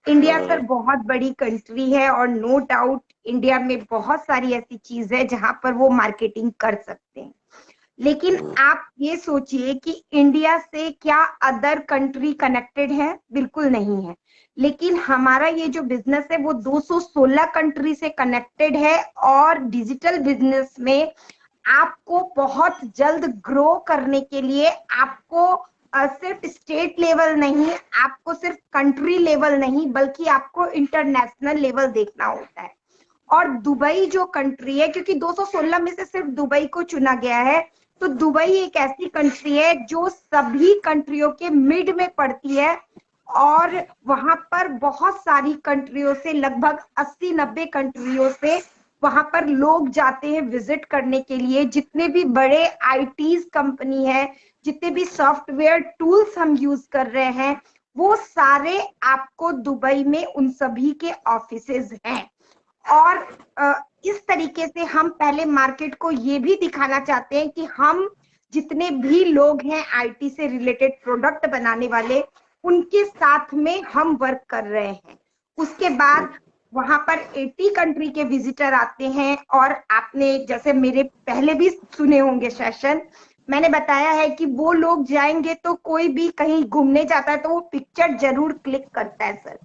इंडिया सर बहुत बड़ी कंट्री है, और नो डाउट इंडिया में बहुत सारी ऐसी चीज है जहां पर वो मार्केटिंग कर सकते हैं, लेकिन आप ये सोचिए कि इंडिया से क्या अदर कंट्री कनेक्टेड है? बिल्कुल नहीं है। लेकिन हमारा ये जो बिजनेस है वो 216 कंट्री से कनेक्टेड है, और डिजिटल बिजनेस में आपको बहुत जल्द ग्रो करने के लिए आपको सिर्फ स्टेट लेवल नहीं, आपको सिर्फ कंट्री लेवल नहीं, बल्कि आपको इंटरनेशनल लेवल देखना होता है। और दुबई जो कंट्री है, क्योंकि 216 में से सिर्फ दुबई को चुना गया है, तो दुबई एक ऐसी कंट्री है जो सभी कंट्रियों के मिड में पड़ती है, और वहां पर बहुत सारी कंट्रियों से, लगभग 80-90 कंट्रियों से वहां पर लोग जाते हैं विजिट करने के लिए। जितने भी बड़े आईटीज कंपनी है, जितने भी सॉफ्टवेयर टूल्स हम यूज कर रहे हैं, वो सारे आपको दुबई में उन सभी के ऑफिसेज हैं। और इस तरीके से हम पहले मार्केट को ये भी दिखाना चाहते हैं कि हम जितने भी लोग हैं आईटी से रिलेटेड प्रोडक्ट बनाने वाले, उनके साथ में हम वर्क कर रहे हैं। उसके बाद वहां पर 80 कंट्री के विजिटर आते हैं, और आपने जैसे मेरे पहले भी सुने होंगे सेशन, मैंने बताया है कि वो लोग जाएंगे तो कोई भी कहीं घूमने जाता है तो वो पिक्चर जरूर क्लिक करता है सर।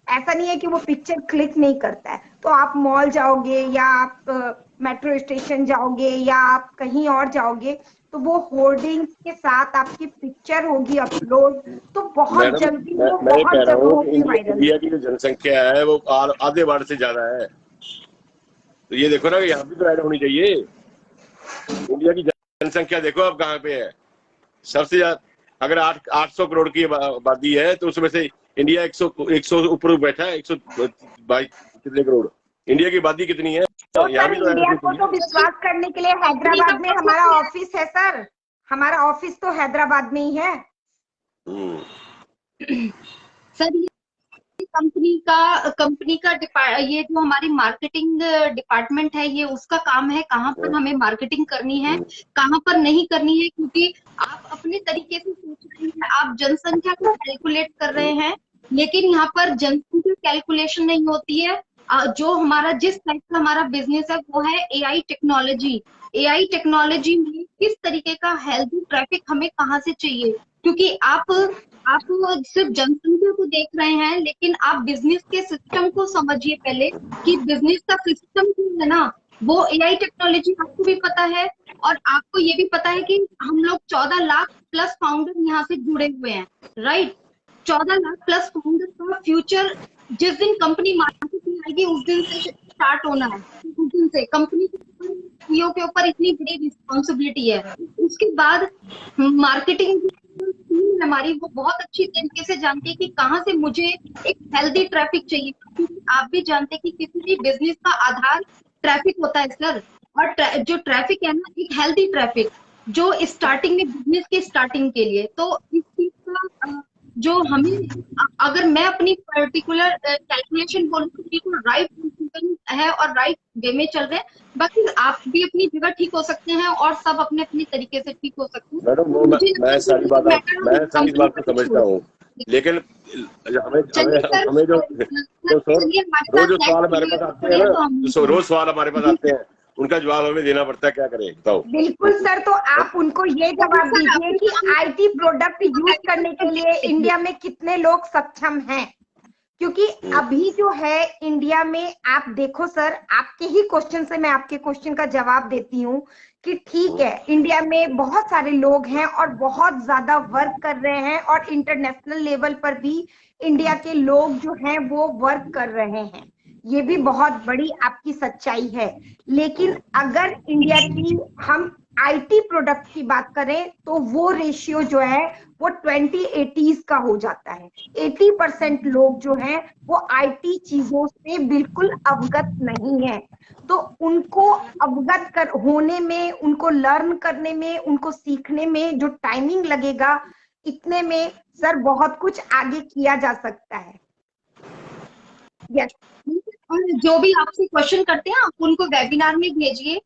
ऐसा नहीं है कि वो पिक्चर क्लिक नहीं करता है। तो आप मॉल जाओगे, या आप मेट्रो स्टेशन जाओगे, या आप कहीं और जाओगे, तो वो होर्डिंग के साथ आपकी पिक्चर होगी अपलोड, तो बहुत जल्दी वो बहुत जगहों पे वायरल। इंडिया की जो जनसंख्या है वो आधे बार से ज्यादा है, तो ये देखो ना कि यहाँ भी तो ऐड होनी चाहिए। इंडिया की जनसंख्या देखो अब कहाँ पे है, सबसे ज्यादा। अगर 800 करोड़ की आबादी है, तो उसमें से इंडिया 100 ऊपर बैठा है, 122 कितने करोड़। इंडिया की आबादी कितनी है? तो यहाँ भी इंडिया को तो विश्वास करने के लिए हैदराबाद में हमारा ऑफिस है सर, हमारा ऑफिस तो हैदराबाद में ही है सर। ये कंपनी का ये जो हमारी मार्केटिंग डिपार्टमेंट है, ये उसका काम है कहाँ पर हमें मार्केटिंग करनी है, कहाँ पर नहीं करनी है। क्योंकि आप अपने तरीके से सोच रहे हैं, आप जनसंख्या को कैलकुलेट कर रहे हैं, लेकिन यहाँ पर जनसंख्या कैलकुलेशन नहीं होती है। जो हमारा जिस टाइप का हमारा बिजनेस है वो है एआई टेक्नोलॉजी। एआई टेक्नोलॉजी में किस तरीके का हेल्दी ट्रैफिक हमें कहाँ से चाहिए, क्योंकि आप आप सिर्फ जनसंख्या को देख रहे हैं, लेकिन आप बिजनेस के सिस्टम को समझिए पहले कि बिजनेस का सिस्टम जो है ना, वो एआई टेक्नोलॉजी आपको भी पता है, और आपको ये भी पता है कि हम लोग 14 लाख प्लस फाउंडर यहाँ से जुड़े हुए हैं, राइट। 14 लाख प्लस फाउंडर का फ्यूचर जिस दिन कंपनी मार्केट में आएगी उस दिन से स्टार्ट होना है। उस दिन से कंपनी सीईओ के ऊपर इतनी बड़ी रिस्पॉन्सिबिलिटी है। उसके बाद मार्केटिंग हमारी वो बहुत अच्छी तरीके से जानती है कि कहाँ से मुझे एक हेल्दी ट्रैफिक चाहिए, क्योंकि आप भी जानते हैं कि किसी भी बिजनेस का आधार ट्रैफिक होता है सर। और जो ट्रैफिक है ना, एक हेल्दी ट्रैफिक जो स्टार्टिंग में बिजनेस के स्टार्टिंग के लिए, तो इस चीज का जो हमें, अगर मैं अपनी पर्टिकुलर कैलकुलेशन बोलूँ तो बिल्कुल राइट है और राइट वे में चल रहे हैं। बाकी आप भी अपनी जगह ठीक हो सकते हैं और सब अपने अपने तरीके से ठीक हो सकते हैं। मैडम वो मैं सारी बात को समझता हूँ, लेकिन हमें जो रोज सवाल हमारे पास आते हैं ना, रोज सवाल हमारे पास आते हैं, उनका जवाब हमें देना पड़ता है। क्या करें बताओ? बिल्कुल सर, तो आप उनको ये जवाब दीजिए कि आईटी प्रोडक्ट यूज करने के लिए इंडिया में कितने लोग सक्षम हैं, क्योंकि अभी जो है इंडिया में आप देखो सर, आपके ही क्वेश्चन से मैं आपके क्वेश्चन का जवाब देती हूँ कि ठीक है, इंडिया में बहुत सारे लोग हैं और बहुत ज्यादा वर्क कर रहे हैं, और इंटरनेशनल लेवल पर भी इंडिया के लोग जो हैं वो वर्क कर रहे हैं। ये भी बहुत बड़ी आपकी सच्चाई है। लेकिन अगर इंडिया की हम आईटी प्रोडक्ट की बात करें तो वो रेशियो जो है वो 20-80s का हो जाता है। 80% लोग जो हैं वो आईटी चीजों से बिल्कुल अवगत नहीं है। तो उनको अवगत होने में, उनको लर्न करने में, उनको सीखने में जो टाइमिंग लगेगा, इतने में सर बहुत कुछ आगे किया जा सकता है। यस। और जो भी आपसे क्वेश्चन करते हैं आप उनको वेबिनार में भेजिए।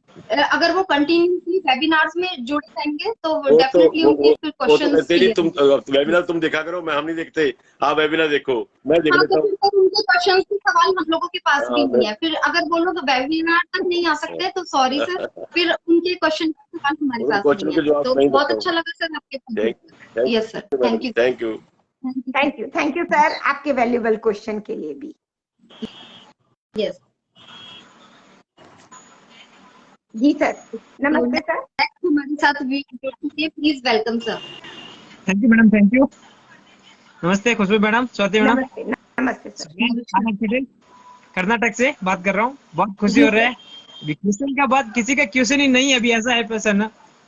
अगर वो कंटिन्यूसली वेबिनार्स में जुड़े रहेंगे तो डेफिनेटली उनके क्वेश्चन तुम वेबिनार तुम देखा करो, मैं हम नहीं देखते। आप वेबिनार देखो, मैं देख लेता हूं। तो उनके क्वेश्चन के सवाल हम लोगों के पास भी नहीं है। फिर अगर वो लोग वेबिनार तक नहीं आ सकते तो सॉरी सर, फिर उनके क्वेश्चन के सवाल हमारे पास नहीं है। तो बहुत अच्छा लगा सर आपके। Yes sir, thank you. Thank you sir, आपके वैल्यूएबल क्वेश्चन के लिए भी। यस जी सर, नमस्ते सर। हमारे साथ please welcome sir. Thank you madam, thank you. नमस्ते खुशबू मैडम, स्वाति मैडम। नमस्ते सर। कर्नाटक से बात कर रहा हूँ। बहुत खुशी हो रहा है। क्वेश्चन का बात, किसी का क्वेश्चन ही नहीं है अभी, ऐसा है पर्सन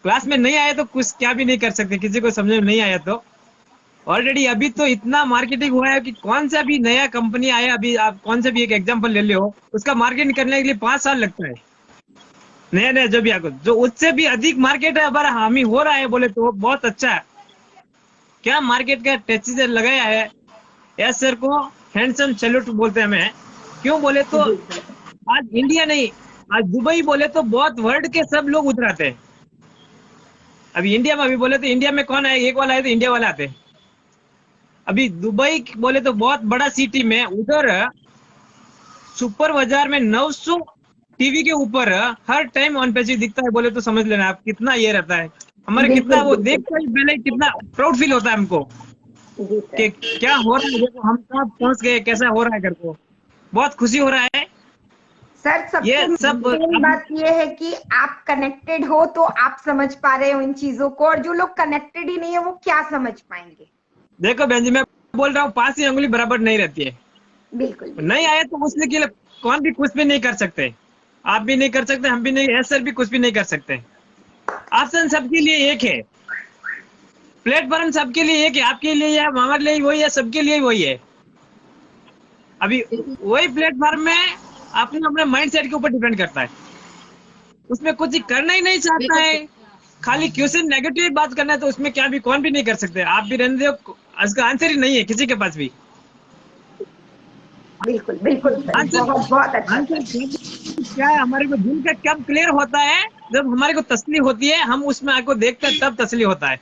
क्लास में नहीं आया तो कुछ क्या भी नहीं कर सकते। किसी को समझ में नहीं आया तो ऑलरेडी अभी तो इतना मार्केटिंग हुआ है कि कौन सा भी नया कंपनी आया, अभी आप कौन सा भी एक एग्जांपल ले लो, उसका मार्केटिंग करने के लिए 5 साल लगता है। नया नया जो भी आगे, जो उससे भी अधिक मार्केट है अगर हामी हो रहा है बोले तो बहुत अच्छा है। क्या मार्केट का टच लगाया है। यस सर को हैंडसम सैल्यूट बोलते हैं हमें। क्यों बोले तो आज इंडिया नहीं, आज दुबई बोले तो बहुत वर्ल्ड के सब लोग उतराते हैं। अभी इंडिया में अभी बोले तो इंडिया में कौन है, एक वाला है तो इंडिया वाला आते हैं। अभी दुबई बोले तो बहुत बड़ा सिटी में, उधर सुपर बाजार में 900 टीवी के ऊपर हर टाइम ऑन पेज दिखता है। बोले तो समझ लेना आप कितना ये रहता है हमारे, कितना वो देखकर ही पहले कितना प्राउड फील होता है हमको कि क्या हो रहा है, देखो हम कहाँ पहुंच गए, कैसा हो रहा है करके बहुत खुशी हो रहा है सर। सबसे मेन बात ये है कि आप कनेक्टेड हो तो आप समझ पा रहे हो इन चीजों को, और जो लोग कनेक्टेड ही नहीं है वो क्या समझ पाएंगे। देखो बहन जी, मैं बोल रहा हूँ 5 ही अंगुली बराबर नहीं रहती है। बिल्कुल नहीं आया तो उसने के लिए कौन भी कुछ भी नहीं कर सकते। आप भी नहीं कर सकते, हम भी नहीं, सर भी कुछ भी नहीं कर सकते। ऑप्शन सबके लिए एक है, प्लेटफॉर्म सबके लिए एक है। आपके लिए है, हमारे लिए वही है, सबके लिए वही है। अभी वही प्लेटफॉर्म में अपने अपने माइंड सेट के ऊपर डिपेंड करता है। उसमें कुछ करना ही नहीं चाहता है, खाली क्वेश्चन नेगेटिव बात करना है तो उसमें क्या भी कौन भी नहीं कर सकते। आप भी रहने दो, इसका आंसर ही नहीं है किसी के पास भी। बिल्कुल बिल्कुल बहुत अच्छा। क्या है, हमारे को दिल का कब क्लियर होता है, जब हमारे को तसल्ली होती है, हम उसमें आपको देखते हैं तब तसल्ली होता है।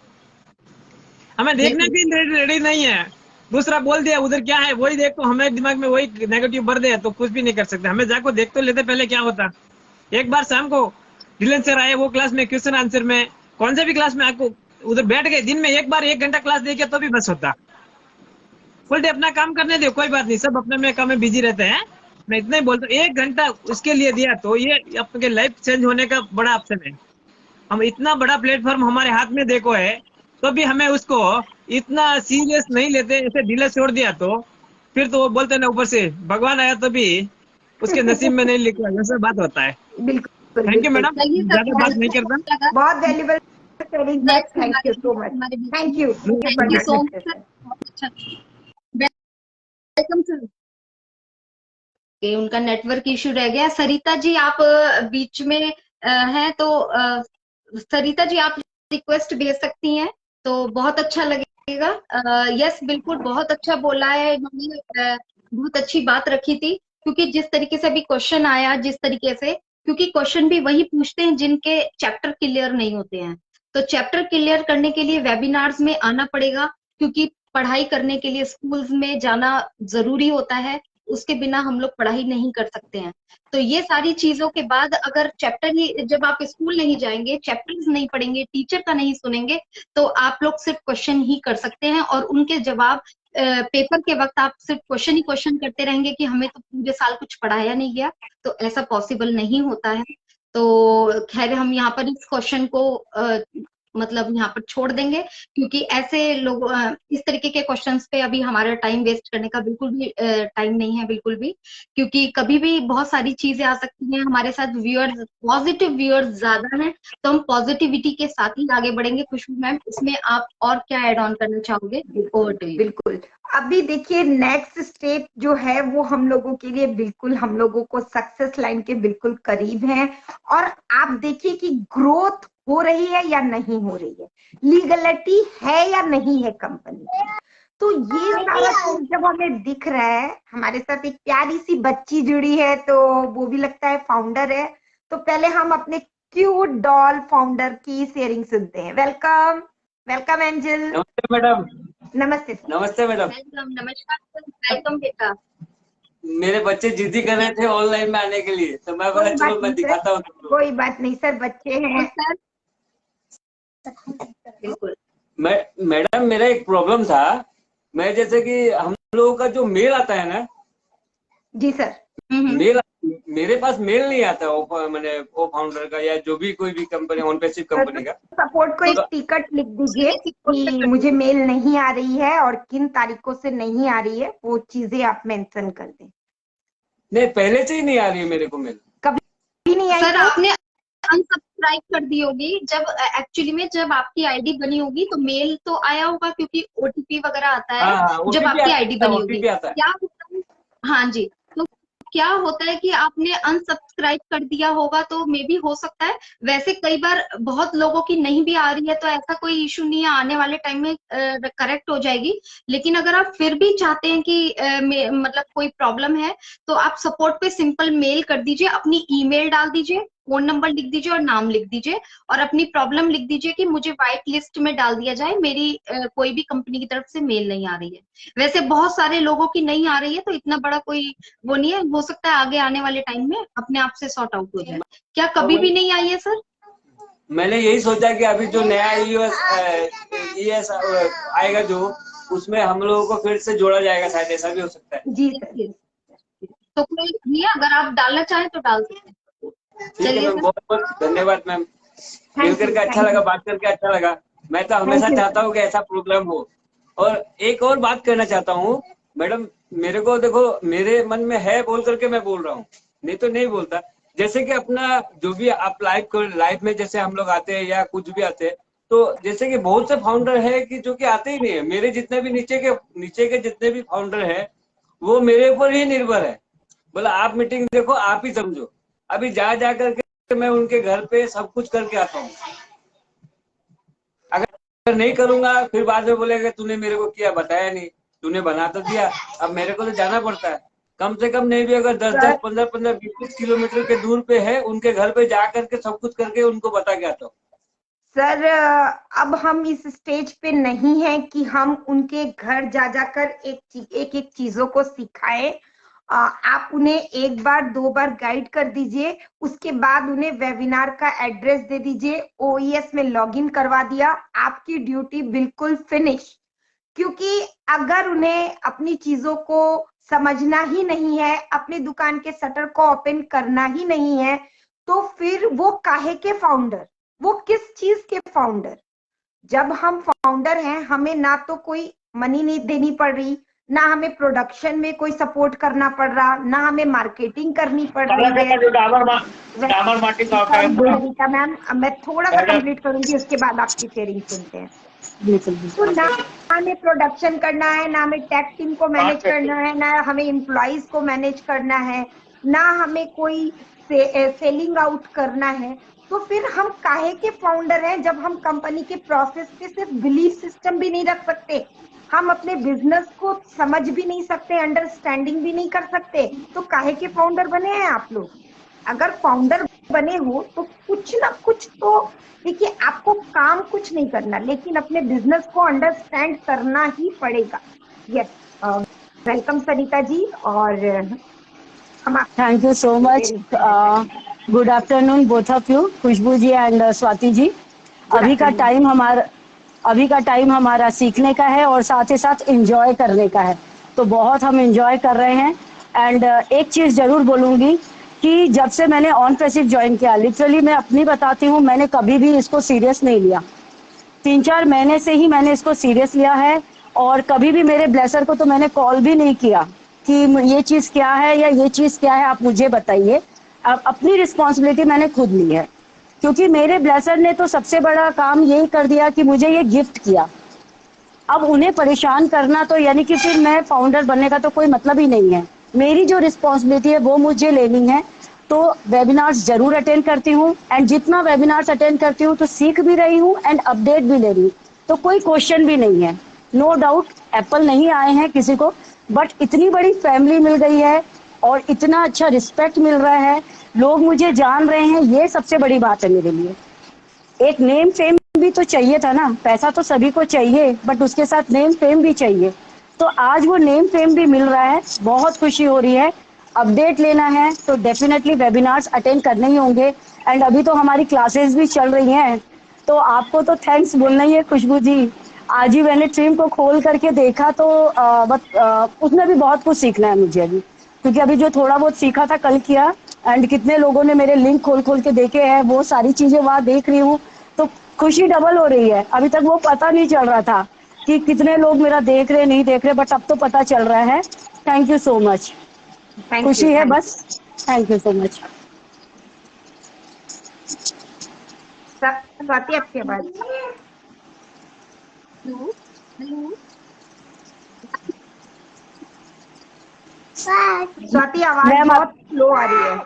हमें देखने की रेडी नहीं है, दूसरा बोल दिया उधर क्या है वही देख, तो हमें दिमाग में वही नेगेटिव भर दे तो कुछ भी नहीं कर सकते। हमें जाको देख तो लेते पहले क्या होता। एक बार शाम को डिलन सर आए, वो क्लास में क्वेश्चन आंसर में, कौन से भी क्लास में आपको उधर बैठ गए, दिन में एक बार 1 घंटा क्लास देके तो भी बस होता। फुल डे अपना काम करने दो, कोई बात नहीं, सब अपने अपने काम में बिजी रहते हैं। मैं इतना ही बोलता हूँ, 1 घंटा उसके लिए दिया तो ये आपके लाइफ चेंज होने का बड़ा ऑप्शन है। हम इतना बड़ा प्लेटफॉर्म हमारे हाथ में देखो है, तो भी हमें उसको इतना सीरियस नहीं लेते, ऐसे ढीला छोड़ दिया तो फिर तो वो बोलते ना ऊपर से भगवान आया तो भी उसके नसीब में नहीं लिखा, ऐसा बात होता है। बिल्कुल थैंक यू बिल्कुल। मैडम, चलिए सर, ज्यादा बात नहीं बहुत करता। अच्छा लगा। बहुत valuable sharing sir, next thank you so much, हमारे बीच थैंक में। You thank you so much sir, बहुत अच्छा। Welcome sir. कि उनका नेटवर्क इशू रह गया। सरिता जी आप बीच में हैं तो सरिता जी आप रिक्वेस्ट भेज सकती हैं तो बहुत अच्छा लगेगा। यस बिल्कुल, बहुत अच्छा बोला है इन्होंने, बहुत अच्छी बात रखी थी, क्योंकि जिस तरीके से अभी क्वेश्चन आया, जिस तरीके से, क्योंकि क्वेश्चन भी वही पूछते हैं जिनके चैप्टर क्लियर नहीं होते हैं, तो चैप्टर क्लियर करने के लिए वेबिनार्स में आना पड़ेगा, क्योंकि पढ़ाई करने के लिए स्कूल्स में जाना जरूरी होता है, उसके बिना हम लोग पढ़ाई नहीं कर सकते हैं। तो ये सारी चीजों के बाद अगर चैप्टर ही, जब आप स्कूल नहीं जाएंगे, चैप्टर्स नहीं पढ़ेंगे, टीचर का नहीं सुनेंगे, तो आप लोग सिर्फ क्वेश्चन ही कर सकते हैं और उनके जवाब पेपर के वक्त आप सिर्फ क्वेश्चन ही क्वेश्चन करते रहेंगे कि हमें तो पूरे साल कुछ पढ़ाया नहीं गया, तो ऐसा पॉसिबल नहीं होता है। तो खैर हम यहाँ पर इस क्वेश्चन को मतलब यहाँ पर छोड़ देंगे, क्योंकि ऐसे लोग इस तरीके के क्वेश्चंस पे अभी हमारा टाइम वेस्ट करने का बिल्कुल भी टाइम नहीं है, बिल्कुल भी, क्योंकि कभी भी बहुत सारी चीजें आ सकती हैं हमारे साथ। व्यूअर्स, पॉजिटिव व्यूअर्स ज्यादा हैं, तो हम पॉजिटिविटी के साथ ही आगे बढ़ेंगे। खुशबू मैम, इसमें आप और क्या ऐड ऑन करना चाहोगे? Over to you. बिल्कुल। अभी देखिए नेक्स्ट स्टेप जो है वो हम लोगों के लिए बिल्कुल, हम लोगों को सक्सेस लाइन के बिल्कुल करीब है। और आप देखिए कि ग्रोथ हो रही है या नहीं हो रही है, लीगलिटी है या नहीं है कंपनी। तो ये सारा चीज जब हमें दिख रहा है, हमारे साथ एक प्यारी सी बच्ची जुड़ी है, तो वो भी लगता है फाउंडर है। तो पहले हम अपने क्यूट डॉल फाउंडर की शेयरिंग सुनते हैं। Welcome, welcome angel. नमस्ते मैडम। नमस्ते सर। नमस्ते मैडम। वेलकम, नमस्कार सर, वेलकम बेटा। मेरे बच्चे जिद्दी कर रहे थे ऑनलाइन में आने के लिए, तो मैं बोला कोई चलो बात मैं नहीं सर, दिखाता हूँ तुमको। कोई बात नहीं सर, बच्चे हैं। सर बिल्कुल। मैडम मेरा एक प्रॉब्लम था। मैं जैसे कि हम लोगों का जो मेल आता है ना, जी सर। मेल मेरे पास मेल नहीं आता, मैंने वो फाउंडर का या जो भी कोई भी कंपनी, ऑन पैसिव कंपनी का। सपोर्ट को एक टिकट लिख दीजिए कि मुझे मेल नहीं आ रही है और किन तारीखों से नहीं आ रही है, वो चीजें आप मेंशन कर दें। नहीं, पहले से ही नहीं आ रही है मेरे को मेल। कभी नहीं आई सर तो आपने अनसब्सक्राइब कर दी होगी, जब एक्चुअली में जब आपकी आईडी बनी होगी तो मेल तो आया होगा, क्योंकि ओटीपी वगैरह आता है हाँ, जब आपकी आईडी बनी होगी। OTP आता है। क्या होता है, हाँ जी, तो क्या होता है कि आपने अनसब्सक्राइब कर दिया होगा, तो मे भी हो सकता है। वैसे कई बार बहुत लोगों की नहीं भी आ रही है, तो ऐसा कोई इशू नहीं है, आने वाले टाइम में करेक्ट हो जाएगी। लेकिन अगर आप फिर भी चाहते हैं कि मतलब कोई प्रॉब्लम है, तो आप सपोर्ट पे सिंपल मेल कर दीजिए, अपनी ईमेल डाल दीजिए, फोन नंबर लिख दीजिए और नाम लिख दीजिए, और अपनी प्रॉब्लम लिख दीजिए कि मुझे व्हाइट लिस्ट में डाल दिया जाए, मेरी कोई भी कंपनी की तरफ से मेल नहीं आ रही है। वैसे बहुत सारे लोगों की नहीं आ रही है, तो इतना बड़ा कोई वो नहीं है, हो सकता है आगे आने वाले टाइम में अपने आप से सॉर्ट आउट हो जाए। क्या कभी भी नहीं आई है सर? मैंने यही सोचा कि अभी जो नया ईएस आएगा जो, उसमें हम लोगों को फिर से जोड़ा जाएगा, शायद ऐसा भी हो सकता है। जी सर। तो कोई नहीं है, अगर आप डालना चाहें तो डाल सकते हैं। ठीक है मैम, बहुत बहुत धन्यवाद मैम। मिल करके अच्छा लगा, बात करके अच्छा लगा। मैं तो हमेशा चाहता हूँ कि ऐसा प्रोग्राम हो। और एक और बात करना चाहता हूँ मैडम, मेरे को देखो, मेरे मन में है बोल करके मैं बोल रहा हूँ, नहीं तो नहीं बोलता। जैसे कि अपना जो भी आप लाइफ में जैसे हम लोग आते हैं या कुछ भी आते हैं, तो जैसे कि बहुत से फाउंडर है कि जो कि आते ही नहीं है। मेरे जितने भी नीचे के जितने भी फाउंडर है, वो मेरे ऊपर ही निर्भर है। बोला आप मीटिंग देखो, आप ही समझो। अभी जा करके मैं उनके घर पे सब कुछ करके आता हूँ। अगर नहीं करूंगा फिर बाद में बोलेगा तूने मेरे को किया बताया नहीं, तूने बना तो दिया। अब मेरे को तो जाना पड़ता है, कम से कम नहीं भी अगर 10-10, 15-15, 20 किलोमीटर के दूर पे है, उनके घर पे जा करके सब कुछ करके उनको बता के आता हूँ। सर अब हम इस स्टेज पे नहीं है कि हम उनके घर जा जाकर एक चीजों को सिखाएं। आप उन्हें 1 बार 2 बार गाइड कर दीजिए, उसके बाद उन्हें वेबिनार का एड्रेस दे दीजिए, ओईएस में लॉगिन करवा दिया, आपकी ड्यूटी बिल्कुल फिनिश। क्योंकि अगर उन्हें अपनी चीजों को समझना ही नहीं है, अपनी दुकान के शटर को ओपन करना ही नहीं है, तो फिर वो काहे के फाउंडर, वो किस चीज के फाउंडर। जब हम फाउंडर हैं, हमें ना तो कोई मनी नहीं देनी पड़ रही, ना हमें प्रोडक्शन में कोई सपोर्ट करना पड़ रहा, ना हमें मार्केटिंग करनी पड़ रही है। सरिता मैम, मैं थोड़ा सा कंप्लीट करूंगी, उसके बाद आपकी शेयरिंग सुनते हैं। तो ना हमें प्रोडक्शन करना है, ना हमें टेक टीम को मैनेज करना है, ना हमें एम्प्लॉइज को मैनेज करना है, ना हमें कोई सेलिंग आउट करना है। तो फिर हम काहे के फाउंडर हैं जब हम कंपनी के प्रोसेस पे सिर्फ बिलीफ सिस्टम भी नहीं रख सकते, हम अपने बिजनेस को समझ भी नहीं सकते, अंडरस्टैंडिंग भी नहीं कर सकते, तो काहे के फाउंडर बने हैं आप लोग। अगर फाउंडर बने हो तो कुछ ना कुछ तो, देखिए आपको काम कुछ नहीं करना, लेकिन अपने बिजनेस को अंडरस्टैंड करना ही पड़ेगा। Yes, welcome Sarita ji. और हम thank you so much. Good afternoon both of you, Khushboo ji and Swati ji. अभी का टाइम हमारा सीखने का है और साथ ही साथ एंजॉय करने का है, तो बहुत हम एंजॉय कर रहे हैं। एंड एक चीज जरूर बोलूंगी कि जब से मैंने ऑन पैसिव ज्वाइन किया, लिटरली मैं अपनी बताती हूँ, मैंने कभी भी इसको सीरियस नहीं लिया। 3-4 महीने से ही मैंने इसको सीरियस लिया है, और कभी भी मेरे ब्लेसर को तो मैंने कॉल भी नहीं किया कि ये चीज क्या है या ये चीज क्या है, आप मुझे बताइए। अब अपनी रिस्पॉन्सिबिलिटी मैंने खुद ली है, क्योंकि मेरे ब्लेसर ने तो सबसे बड़ा काम यही कर दिया कि मुझे ये गिफ्ट किया। अब उन्हें परेशान करना तो यानी कि फिर मैं फाउंडर बनने का तो कोई मतलब ही नहीं है। मेरी जो रिस्पॉन्सिबिलिटी है वो मुझे लेनी है, तो वेबिनार्स जरूर अटेंड करती हूँ, एंड जितना वेबिनार्स अटेंड करती हूँ तो सीख भी रही हूँ एंड अपडेट भी ले रही हूँ, तो कोई क्वेश्चन भी नहीं है। नो डाउट एप्पल नहीं आए हैं किसी को, बट इतनी बड़ी फैमिली मिल गई है और इतना अच्छा रिस्पेक्ट मिल रहा है, लोग मुझे जान रहे हैं, ये सबसे बड़ी बात है मेरे लिए। एक नेम फेम भी तो चाहिए था ना, पैसा तो सभी को चाहिए, बट उसके साथ नेम फेम भी चाहिए। तो आज वो नेम फेम भी मिल रहा है, बहुत खुशी हो रही है। अपडेट लेना है तो डेफिनेटली वेबिनार्स अटेंड करने ही होंगे, एंड अभी तो हमारी क्लासेस भी चल रही हैं, तो आपको तो थैंक्स बोलना ही है खुशबू जी। आज ही मैंने टीम को खोल करके देखा, तो उसमें भी बहुत कुछ सीखना है मुझे अभी, क्योंकि अभी जो थोड़ा बहुत सीखा था कल किया, एंड कितने लोगों ने मेरे लिंक खोल खोल के देखे हैं, वो सारी चीजें वहां देख रही हूँ, तो खुशी डबल हो रही है। अभी तक वो पता नहीं चल रहा था कि कितने लोग मेरा देख रहे नहीं देख रहे, बट अब तो पता चल रहा है। थैंक यू सो मच, खुशी है बस। Thank you so much. Swati आपकी आवाज, स्वाति आवाज बहुत स्लो आ रही है।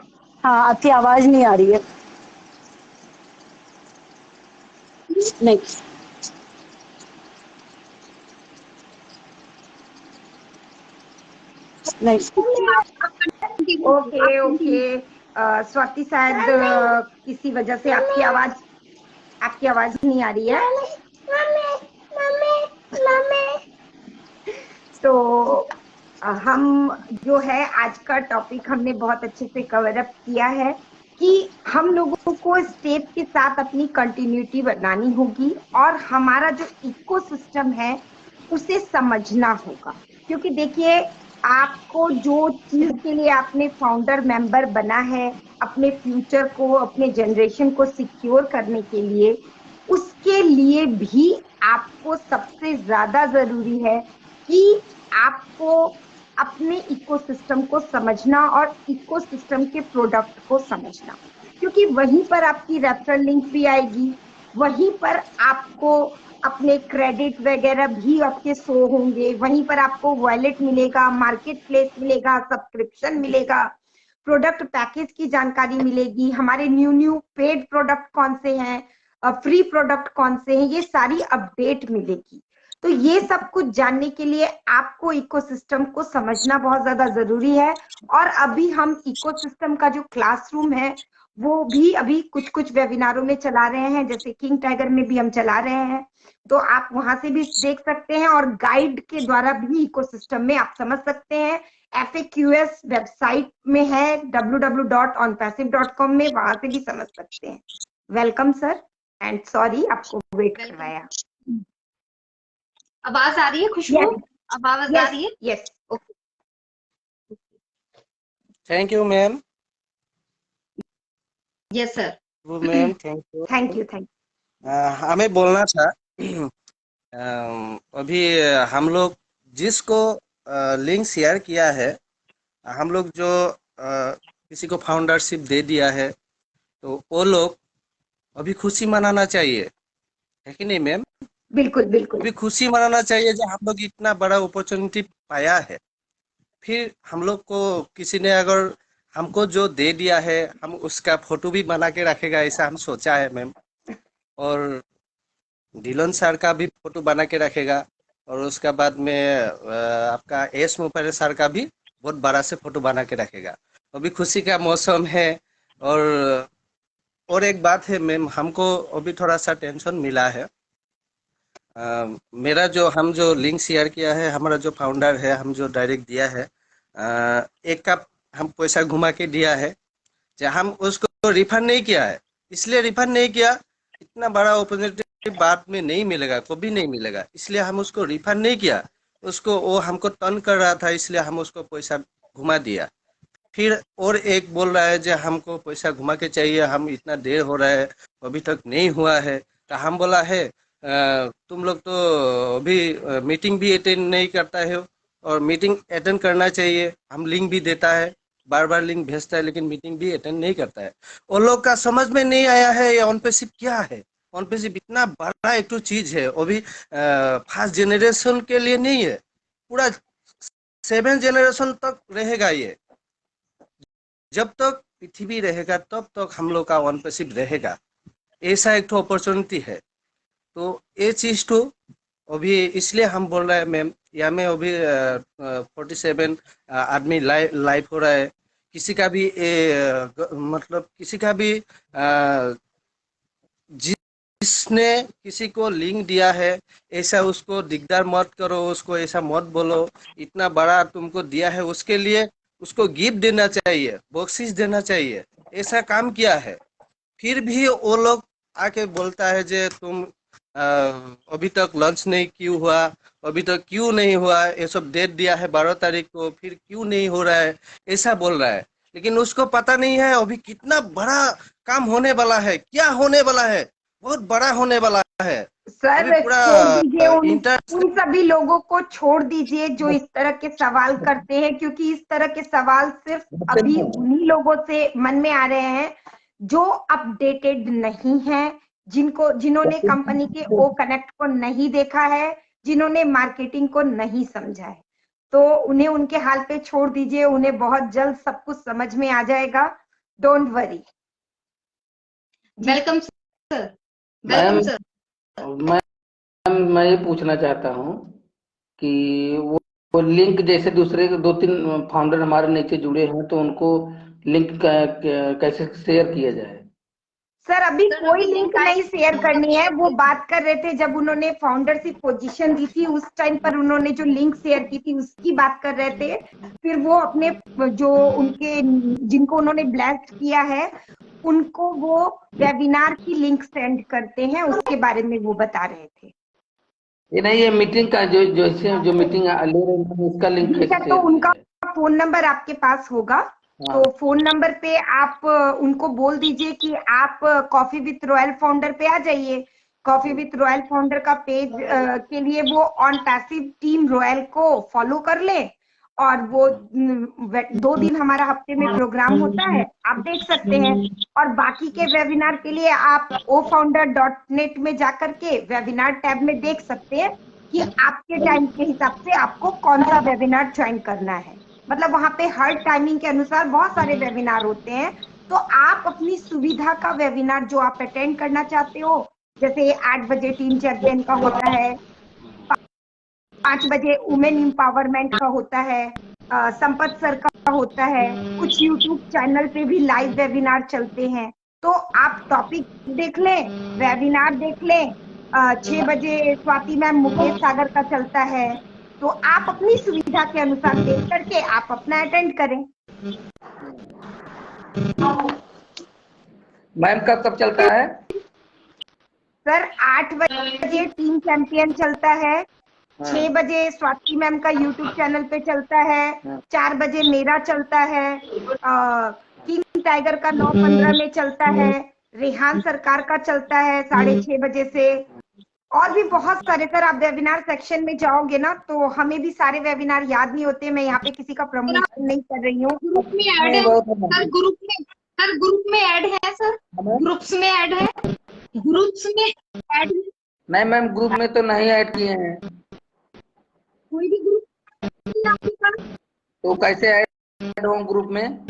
हाँ, आपकी आवाज नहीं आ रही है। नहीं, नहीं। ओके, स्वाति शायद किसी वजह से आपकी आवाज नहीं आ रही है। तो हम जो है आज का टॉपिक हमने बहुत अच्छे से कवर अप किया है कि हम लोगों को स्टेप के साथ अपनी कंटिन्यूटी बनानी होगी, और हमारा जो इकोसिस्टम है उसे समझना होगा। क्योंकि देखिए, आपको जो चीज के लिए आपने फाउंडर मेंबर बना है, अपने फ्यूचर को, अपने जनरेशन को सिक्योर करने के लिए, उसके लिए भी आपको सबसे ज्यादा जरूरी है कि आपको अपने इकोसिस्टम को समझना और इकोसिस्टम के प्रोडक्ट को समझना, क्योंकि वहीं पर आपकी रेफरल लिंक भी आएगी, वहीं पर आपको अपने क्रेडिट वगैरह भी आपके शो होंगे, वहीं पर आपको वॉलेट मिलेगा, मार्केट प्लेस मिलेगा, सब्सक्रिप्शन मिलेगा, प्रोडक्ट पैकेज की जानकारी मिलेगी, हमारे न्यू पेड प्रोडक्ट कौन से हैं, फ्री प्रोडक्ट कौन से हैं, ये सारी अपडेट मिलेगी। तो ये सब कुछ जानने के लिए आपको इकोसिस्टम को समझना बहुत ज्यादा जरूरी है। और अभी हम इकोसिस्टम का जो क्लासरूम है वो भी अभी कुछ कुछ वेबिनारों में चला रहे हैं, जैसे किंग टाइगर में भी हम चला रहे हैं, तो आप वहां से भी देख सकते हैं, और गाइड के द्वारा भी इकोसिस्टम में आप समझ सकते हैं। FAQs वेबसाइट में है www.onpassive.com में, वहां से भी समझ सकते हैं। वेलकम सर, एंड सॉरी आपको वेट करवाया। आवाज आ रही है खुशबू? Yes. अब आवाज आ रही है? Yes. Okay. Thank you ma'am. Yes sir. वो ma'am thank you. Thank you. Thank you. हमें बोलना था अभी हम लोग जिसको लिंक शेयर किया है, हम लोग जो किसी को फाउंडरशिप दे दिया है, तो वो लोग अभी खुशी मनाना चाहिए, है कि नहीं मैम? बिल्कुल बिल्कुल। अभी खुशी मनाना चाहिए जो हम लोग इतना बड़ा अपॉर्चुनिटी पाया है। फिर हम लोग को किसी ने अगर हमको जो दे दिया है, हम उसका फोटो भी बना के रखेगा, ऐसा हम सोचा है मैम। और डिलन सर का भी फोटो बना के रखेगा, और उसका बाद में आपका एस मुपरे सर का भी बहुत बड़ा से फोटो बना के रखेगा। अभी खुशी का मौसम है। और एक बात है मैम, हमको अभी थोड़ा सा टेंशन मिला है। मेरा हम जो लिंक शेयर किया है, हमारा जो फाउंडर है, हम जो डायरेक्ट दिया है, एक का हम पैसा घुमा के दिया है, जब हम उसको रिफंड नहीं किया है। इसलिए रिफंड नहीं किया, इतना बड़ा अपॉर्चुनिटी बाद में नहीं मिलेगा, कभी नहीं मिलेगा, इसलिए हम उसको रिफंड नहीं किया। उसको वो हमको तंग कर रहा था, इसलिए हम उसको पैसा घुमा दिया। फिर और एक बोल रहा है जो हमको पैसा घुमा के चाहिए, हम इतना देर हो रहा है अभी तक नहीं हुआ है। तो हम बोला है तुम लोग तो अभी मीटिंग भी अटेंड नहीं करता है, और मीटिंग अटेंड करना चाहिए। हम लिंक भी देता है, बार बार लिंक भेजता है, लेकिन मीटिंग भी अटेंड नहीं करता है। उन लोग का समझ में नहीं आया है ये ऑनपेसिव क्या है। ऑनपेसिव इतना बड़ा एक तो चीज है, वो भी फर्स्ट जनरेशन के लिए नहीं है, पूरा 7 जनरेशन तक रहेगा। ये जब तक पृथ्वी रहेगा तब तक हम लोग का ऑनपेसिव रहेगा। ऐसा एक तो अपॉर्चुनिटी है। तो ये चीज तो अभी इसलिए हम बोल रहे हैं मैम, या में अभी 47 आदमी लाइव हो रहा है। किसी का भी मतलब किसी का भी जिसने किसी को लिंक दिया है, ऐसा उसको दिकदार मत करो, उसको ऐसा मत बोलो। इतना बड़ा तुमको दिया है, उसके लिए उसको गिफ्ट देना चाहिए, बख्शिश देना चाहिए, ऐसा काम किया है। फिर भी वो लोग आके बोलता है जे तुम अभी तक लंच नहीं क्यों हुआ, अभी तक क्यों नहीं हुआ, ये सब डेट दिया है 12 तारीख को, फिर क्यों नहीं हो रहा है, ऐसा बोल रहा है। लेकिन उसको पता नहीं है अभी कितना बड़ा काम होने वाला है, क्या होने वाला है, बहुत बड़ा होने वाला है। सर छोड़ दीजिए उन सभी लोगों को, छोड़ दीजिए जो इस तरह के सवाल करते हैं, क्योंकि इस तरह के सवाल सिर्फ अभी उन्हीं लोगों से मन में आ रहे हैं जो अपडेटेड नहीं है, जिन्होंने कंपनी के ओ कनेक्ट को नहीं देखा है, जिन्होंने मार्केटिंग को नहीं समझा है। तो उन्हें उनके हाल पे छोड़ दीजिए, उन्हें बहुत जल्द सब कुछ समझ में आ जाएगा। Don't worry. Welcome sir. Welcome sir. मैं ये पूछना चाहता हूँ कि वो लिंक जैसे दूसरे 2-3 फाउंडर हमारे नीचे जुड़े हैं, तो उनको लिंक कैसे शेयर किया जाए? सर अभी कोई लिंक नहीं शेयर करनी है। वो बात कर रहे थे जब उन्होंने फाउंडरशिप पोजीशन दी थी, उस टाइम पर उन्होंने जो लिंक शेयर की थी उसकी बात कर रहे थे। फिर वो अपने जो उनके जिनको उन्होंने ब्लेस्ड किया है उनको वो वेबिनार की लिंक सेंड करते हैं, उसके बारे में वो बता रहे थे। ये नहीं, ये मीटिंग का जो मीटिंग ले रहे हैं उसका लिंक कैसे? तो उनका फोन नंबर आपके पास होगा, तो फोन नंबर पे आप उनको बोल दीजिए कि आप कॉफी विथ रॉयल फाउंडर पे आ जाइए। कॉफी विथ रॉयल फाउंडर का पेज के लिए वो ऑन पैसिव टीम रॉयल को फॉलो कर ले, और वो 2 दिन हमारा हफ्ते में प्रोग्राम होता है, आप देख सकते हैं। और बाकी के वेबिनार के लिए आप ofounder.net में जाकर के वेबिनार टैब में देख सकते हैं कि आपके टाइम के हिसाब से आपको कौन सा वेबिनार ज्वाइन करना है। मतलब वहां पे हर टाइमिंग के अनुसार बहुत सारे वेबिनार होते हैं, तो आप अपनी सुविधा का वेबिनार जो आप अटेंड करना चाहते हो, जैसे 8 बजे टीम चैंपियन का होता है, 5 बजे वुमेन एम्पावरमेंट का होता है, संपत सर का होता है, कुछ यूट्यूब चैनल पे भी लाइव वेबिनार चलते हैं। तो आप टॉपिक देख लें, वेबिनार देख लें। 6 बजे स्वाति मैम मुकेश सागर का चलता है, तो आप अपनी सुविधा के अनुसार देख करके आप अपना अटेंड करें। मैम कब चलता है? सर 8 बजे टीम चैंपियन चलता है, हाँ। 6 बजे स्वाति मैम का यूट्यूब चैनल पे चलता है, हाँ। 4 बजे मेरा चलता है, किंग टाइगर का 9:15 में चलता है, रेहान सरकार का चलता है 6:30 बजे से, और भी बहुत सारे। सर आप वेबिनार सेक्शन में जाओगे ना तो हमें भी सारे वेबिनार याद नहीं होते। मैं यहाँ पे किसी का प्रमोशन नहीं कर रही हूँ। ग्रुप में ऐड है सर, ग्रुप में ऐड है सर, ग्रुप्स में ऐड है, ग्रुप्स में ऐड है। नहीं मैम, ग्रुप में तो नहीं ऐड किए हैं। कोई भी ग्रुप नहीं आपके पास? तो कैसे ऐड हो ग्रुप में?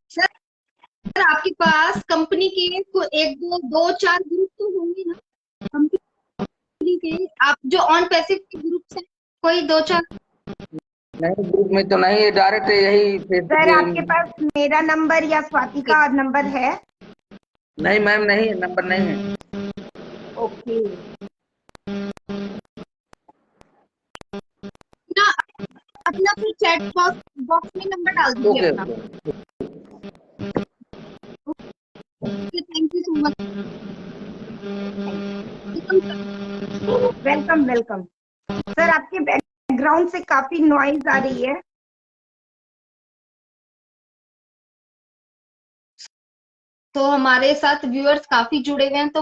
सर आपके पास कंपनी के 1-2-4 ग्रुप तो होंगे ना कंपनी के, आप जो ऑन पैसिव के ग्रुप्स हैं, कोई 2-4? नहीं, ग्रुप में तो नहीं, डायरेक्ट यही सर आपके पास मेरा नंबर या स्वाति का नंबर है? नहीं मैम, नहीं, नंबर नहीं है। ओके ना अपना फिर चैट बॉक्स में नंबर डाल दीजिए अपना। Thank you so much. Welcome welcome. Sir आपके बैकग्राउंड से काफी नॉइज आ रही है। तो हमारे साथ व्यूअर्स काफी जुड़े हुए हैं, तो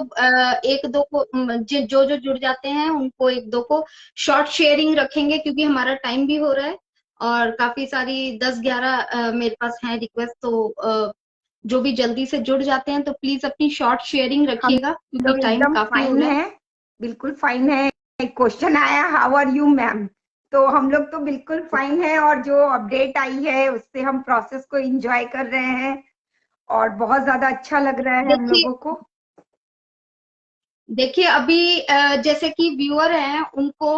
एक दो को जो जुड़ जाते हैं उनको एक दो को शॉर्ट शेयरिंग रखेंगे, क्योंकि हमारा टाइम भी हो रहा है और काफी सारी 10-11 मेरे पास है रिक्वेस्ट। तो जो भी जल्दी से जुड़ जाते हैं तो प्लीज अपनी शॉर्ट शेयरिंग रखिएगा, क्योंकि टाइम काफी हो रहा है। बिल्कुल फाइन है। क्वेश्चन आया हाउ आर यू मैम, तो हम लोग तो बिल्कुल फाइन है, और जो अपडेट आई है उससे हम प्रोसेस को एंजॉय कर रहे हैं और बहुत ज्यादा अच्छा लग रहा है हम लोगों को। देखिए अभी जैसे कि व्यूअर हैं, उनको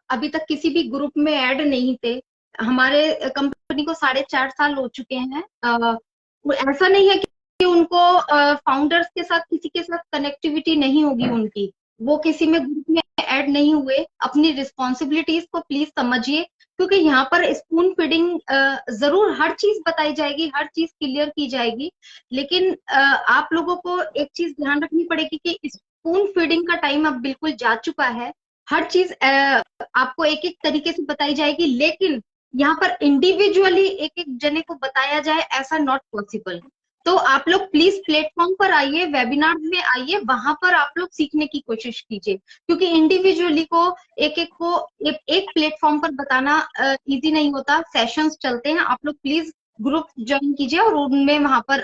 अभी तक किसी भी ग्रुप में ऐड नहीं थे। हमारे कंपनी को 4.5 साल हो चुके हैं। ऐसा नहीं है कि उनको फाउंडर्स के साथ किसी के साथ कनेक्टिविटी नहीं होगी उनकी, वो किसी में ग्रुप में ऐड नहीं हुए। अपनी रिस्पॉन्सिबिलिटीज को प्लीज समझिए, क्योंकि यहाँ पर स्पून फीडिंग जरूर हर चीज बताई जाएगी, हर चीज क्लियर की जाएगी, लेकिन आप लोगों को एक चीज ध्यान रखनी पड़ेगी कि स्पून फीडिंग का टाइम अब बिल्कुल जा चुका है। हर चीज आपको एक एक तरीके से बताई जाएगी, लेकिन यहाँ पर इंडिविजुअली एक एक जने को बताया जाए ऐसा नॉट पॉसिबल। तो आप लोग प्लीज प्लेटफॉर्म पर आइए, वेबिनार में आइए, वहां पर आप लोग सीखने की कोशिश कीजिए, क्योंकि इंडिविजुअली को एक एक को एक प्लेटफॉर्म पर बताना इजी नहीं होता। सेशंस चलते हैं, आप लोग प्लीज ग्रुप ज्वाइन कीजिए और उनमें वहां पर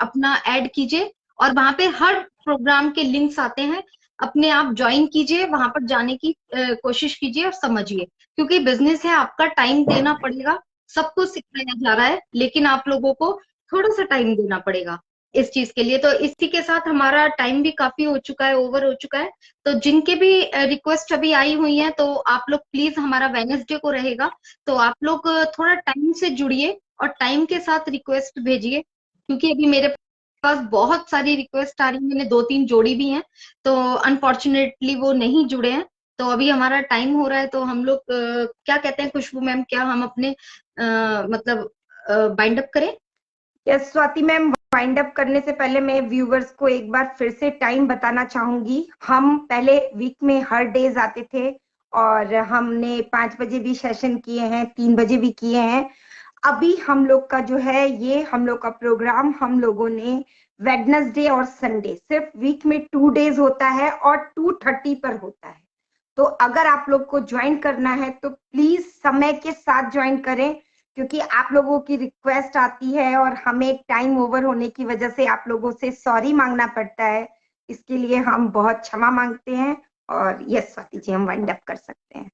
अपना ऐड कीजिए, और वहां पे हर प्रोग्राम के लिंक्स आते हैं, अपने आप ज्वाइन कीजिए, वहां पर जाने की कोशिश कीजिए और समझिए, क्योंकि बिजनेस है, आपका टाइम देना पड़ेगा। सब कुछ सिखाया जा रहा है, लेकिन आप लोगों को थोड़ा सा टाइम देना पड़ेगा इस चीज के लिए। तो इसी के साथ हमारा टाइम भी काफी हो चुका है, ओवर हो चुका है। तो जिनके भी रिक्वेस्ट अभी आई हुई है, तो आप लोग प्लीज, हमारा वेडनेसडे को रहेगा, तो आप लोग थोड़ा टाइम से जुड़िए और टाइम के साथ रिक्वेस्ट भेजिए, क्योंकि अभी मेरे पास बहुत सारी रिक्वेस्ट आ रही है, मैंने 2-3 जोड़ी भी हैं, तो अनफॉर्चुनेटली वो नहीं जुड़े हैं। तो अभी हमारा टाइम हो रहा है, तो हम लोग क्या कहते हैं खुशबू मैम, क्या हम अपने मतलब बाइंड अप करें? Yes Swati ma'am, wind up करने से पहले मैं व्यूवर्स को एक बार फिर से टाइम बताना चाहूंगी। हम पहले वीक में हर डेज आते थे और हमने 5 बजे भी सेशन किए हैं, 3 बजे भी किए हैं। अभी हम लोग का जो है ये हम लोग का प्रोग्राम हम लोगों ने वेडनेसडे और संडे सिर्फ वीक में 2 डेज होता है और 2:30 पर होता है। तो अगर आप लोग को ज्वाइन करना है तो प्लीज समय के साथ ज्वाइन करें, क्योंकि आप लोगों की रिक्वेस्ट आती है और हमें टाइम ओवर होने की वजह से आप लोगों से सॉरी मांगना पड़ता है। इसके लिए हम बहुत क्षमा मांगते हैं। और यस स्वाति जी, हम वाइंड अप कर सकते हैं।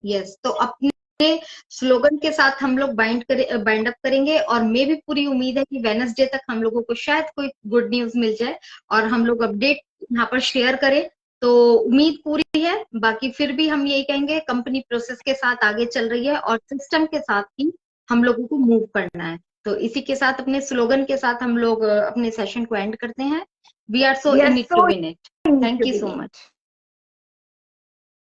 यस, तो अपने स्लोगन के साथ हम लोग बाइंड अप करेंगे, और मैं भी पूरी उम्मीद है कि वेडनेसडे तक हम लोगों को शायद कोई गुड न्यूज मिल जाए और हम लोग अपडेट यहाँ पर शेयर करें। तो उम्मीद पूरी है। बाकी फिर भी हम यही कहेंगे, कंपनी प्रोसेस के साथ आगे चल रही है और सिस्टम के साथ ही हम लोगों को मूव करना है। तो इसी के साथ, अपने स्लोगन के साथ हम लोग अपने सेशन को एंड करते हैं। We are so in it to win it. Thank you so much.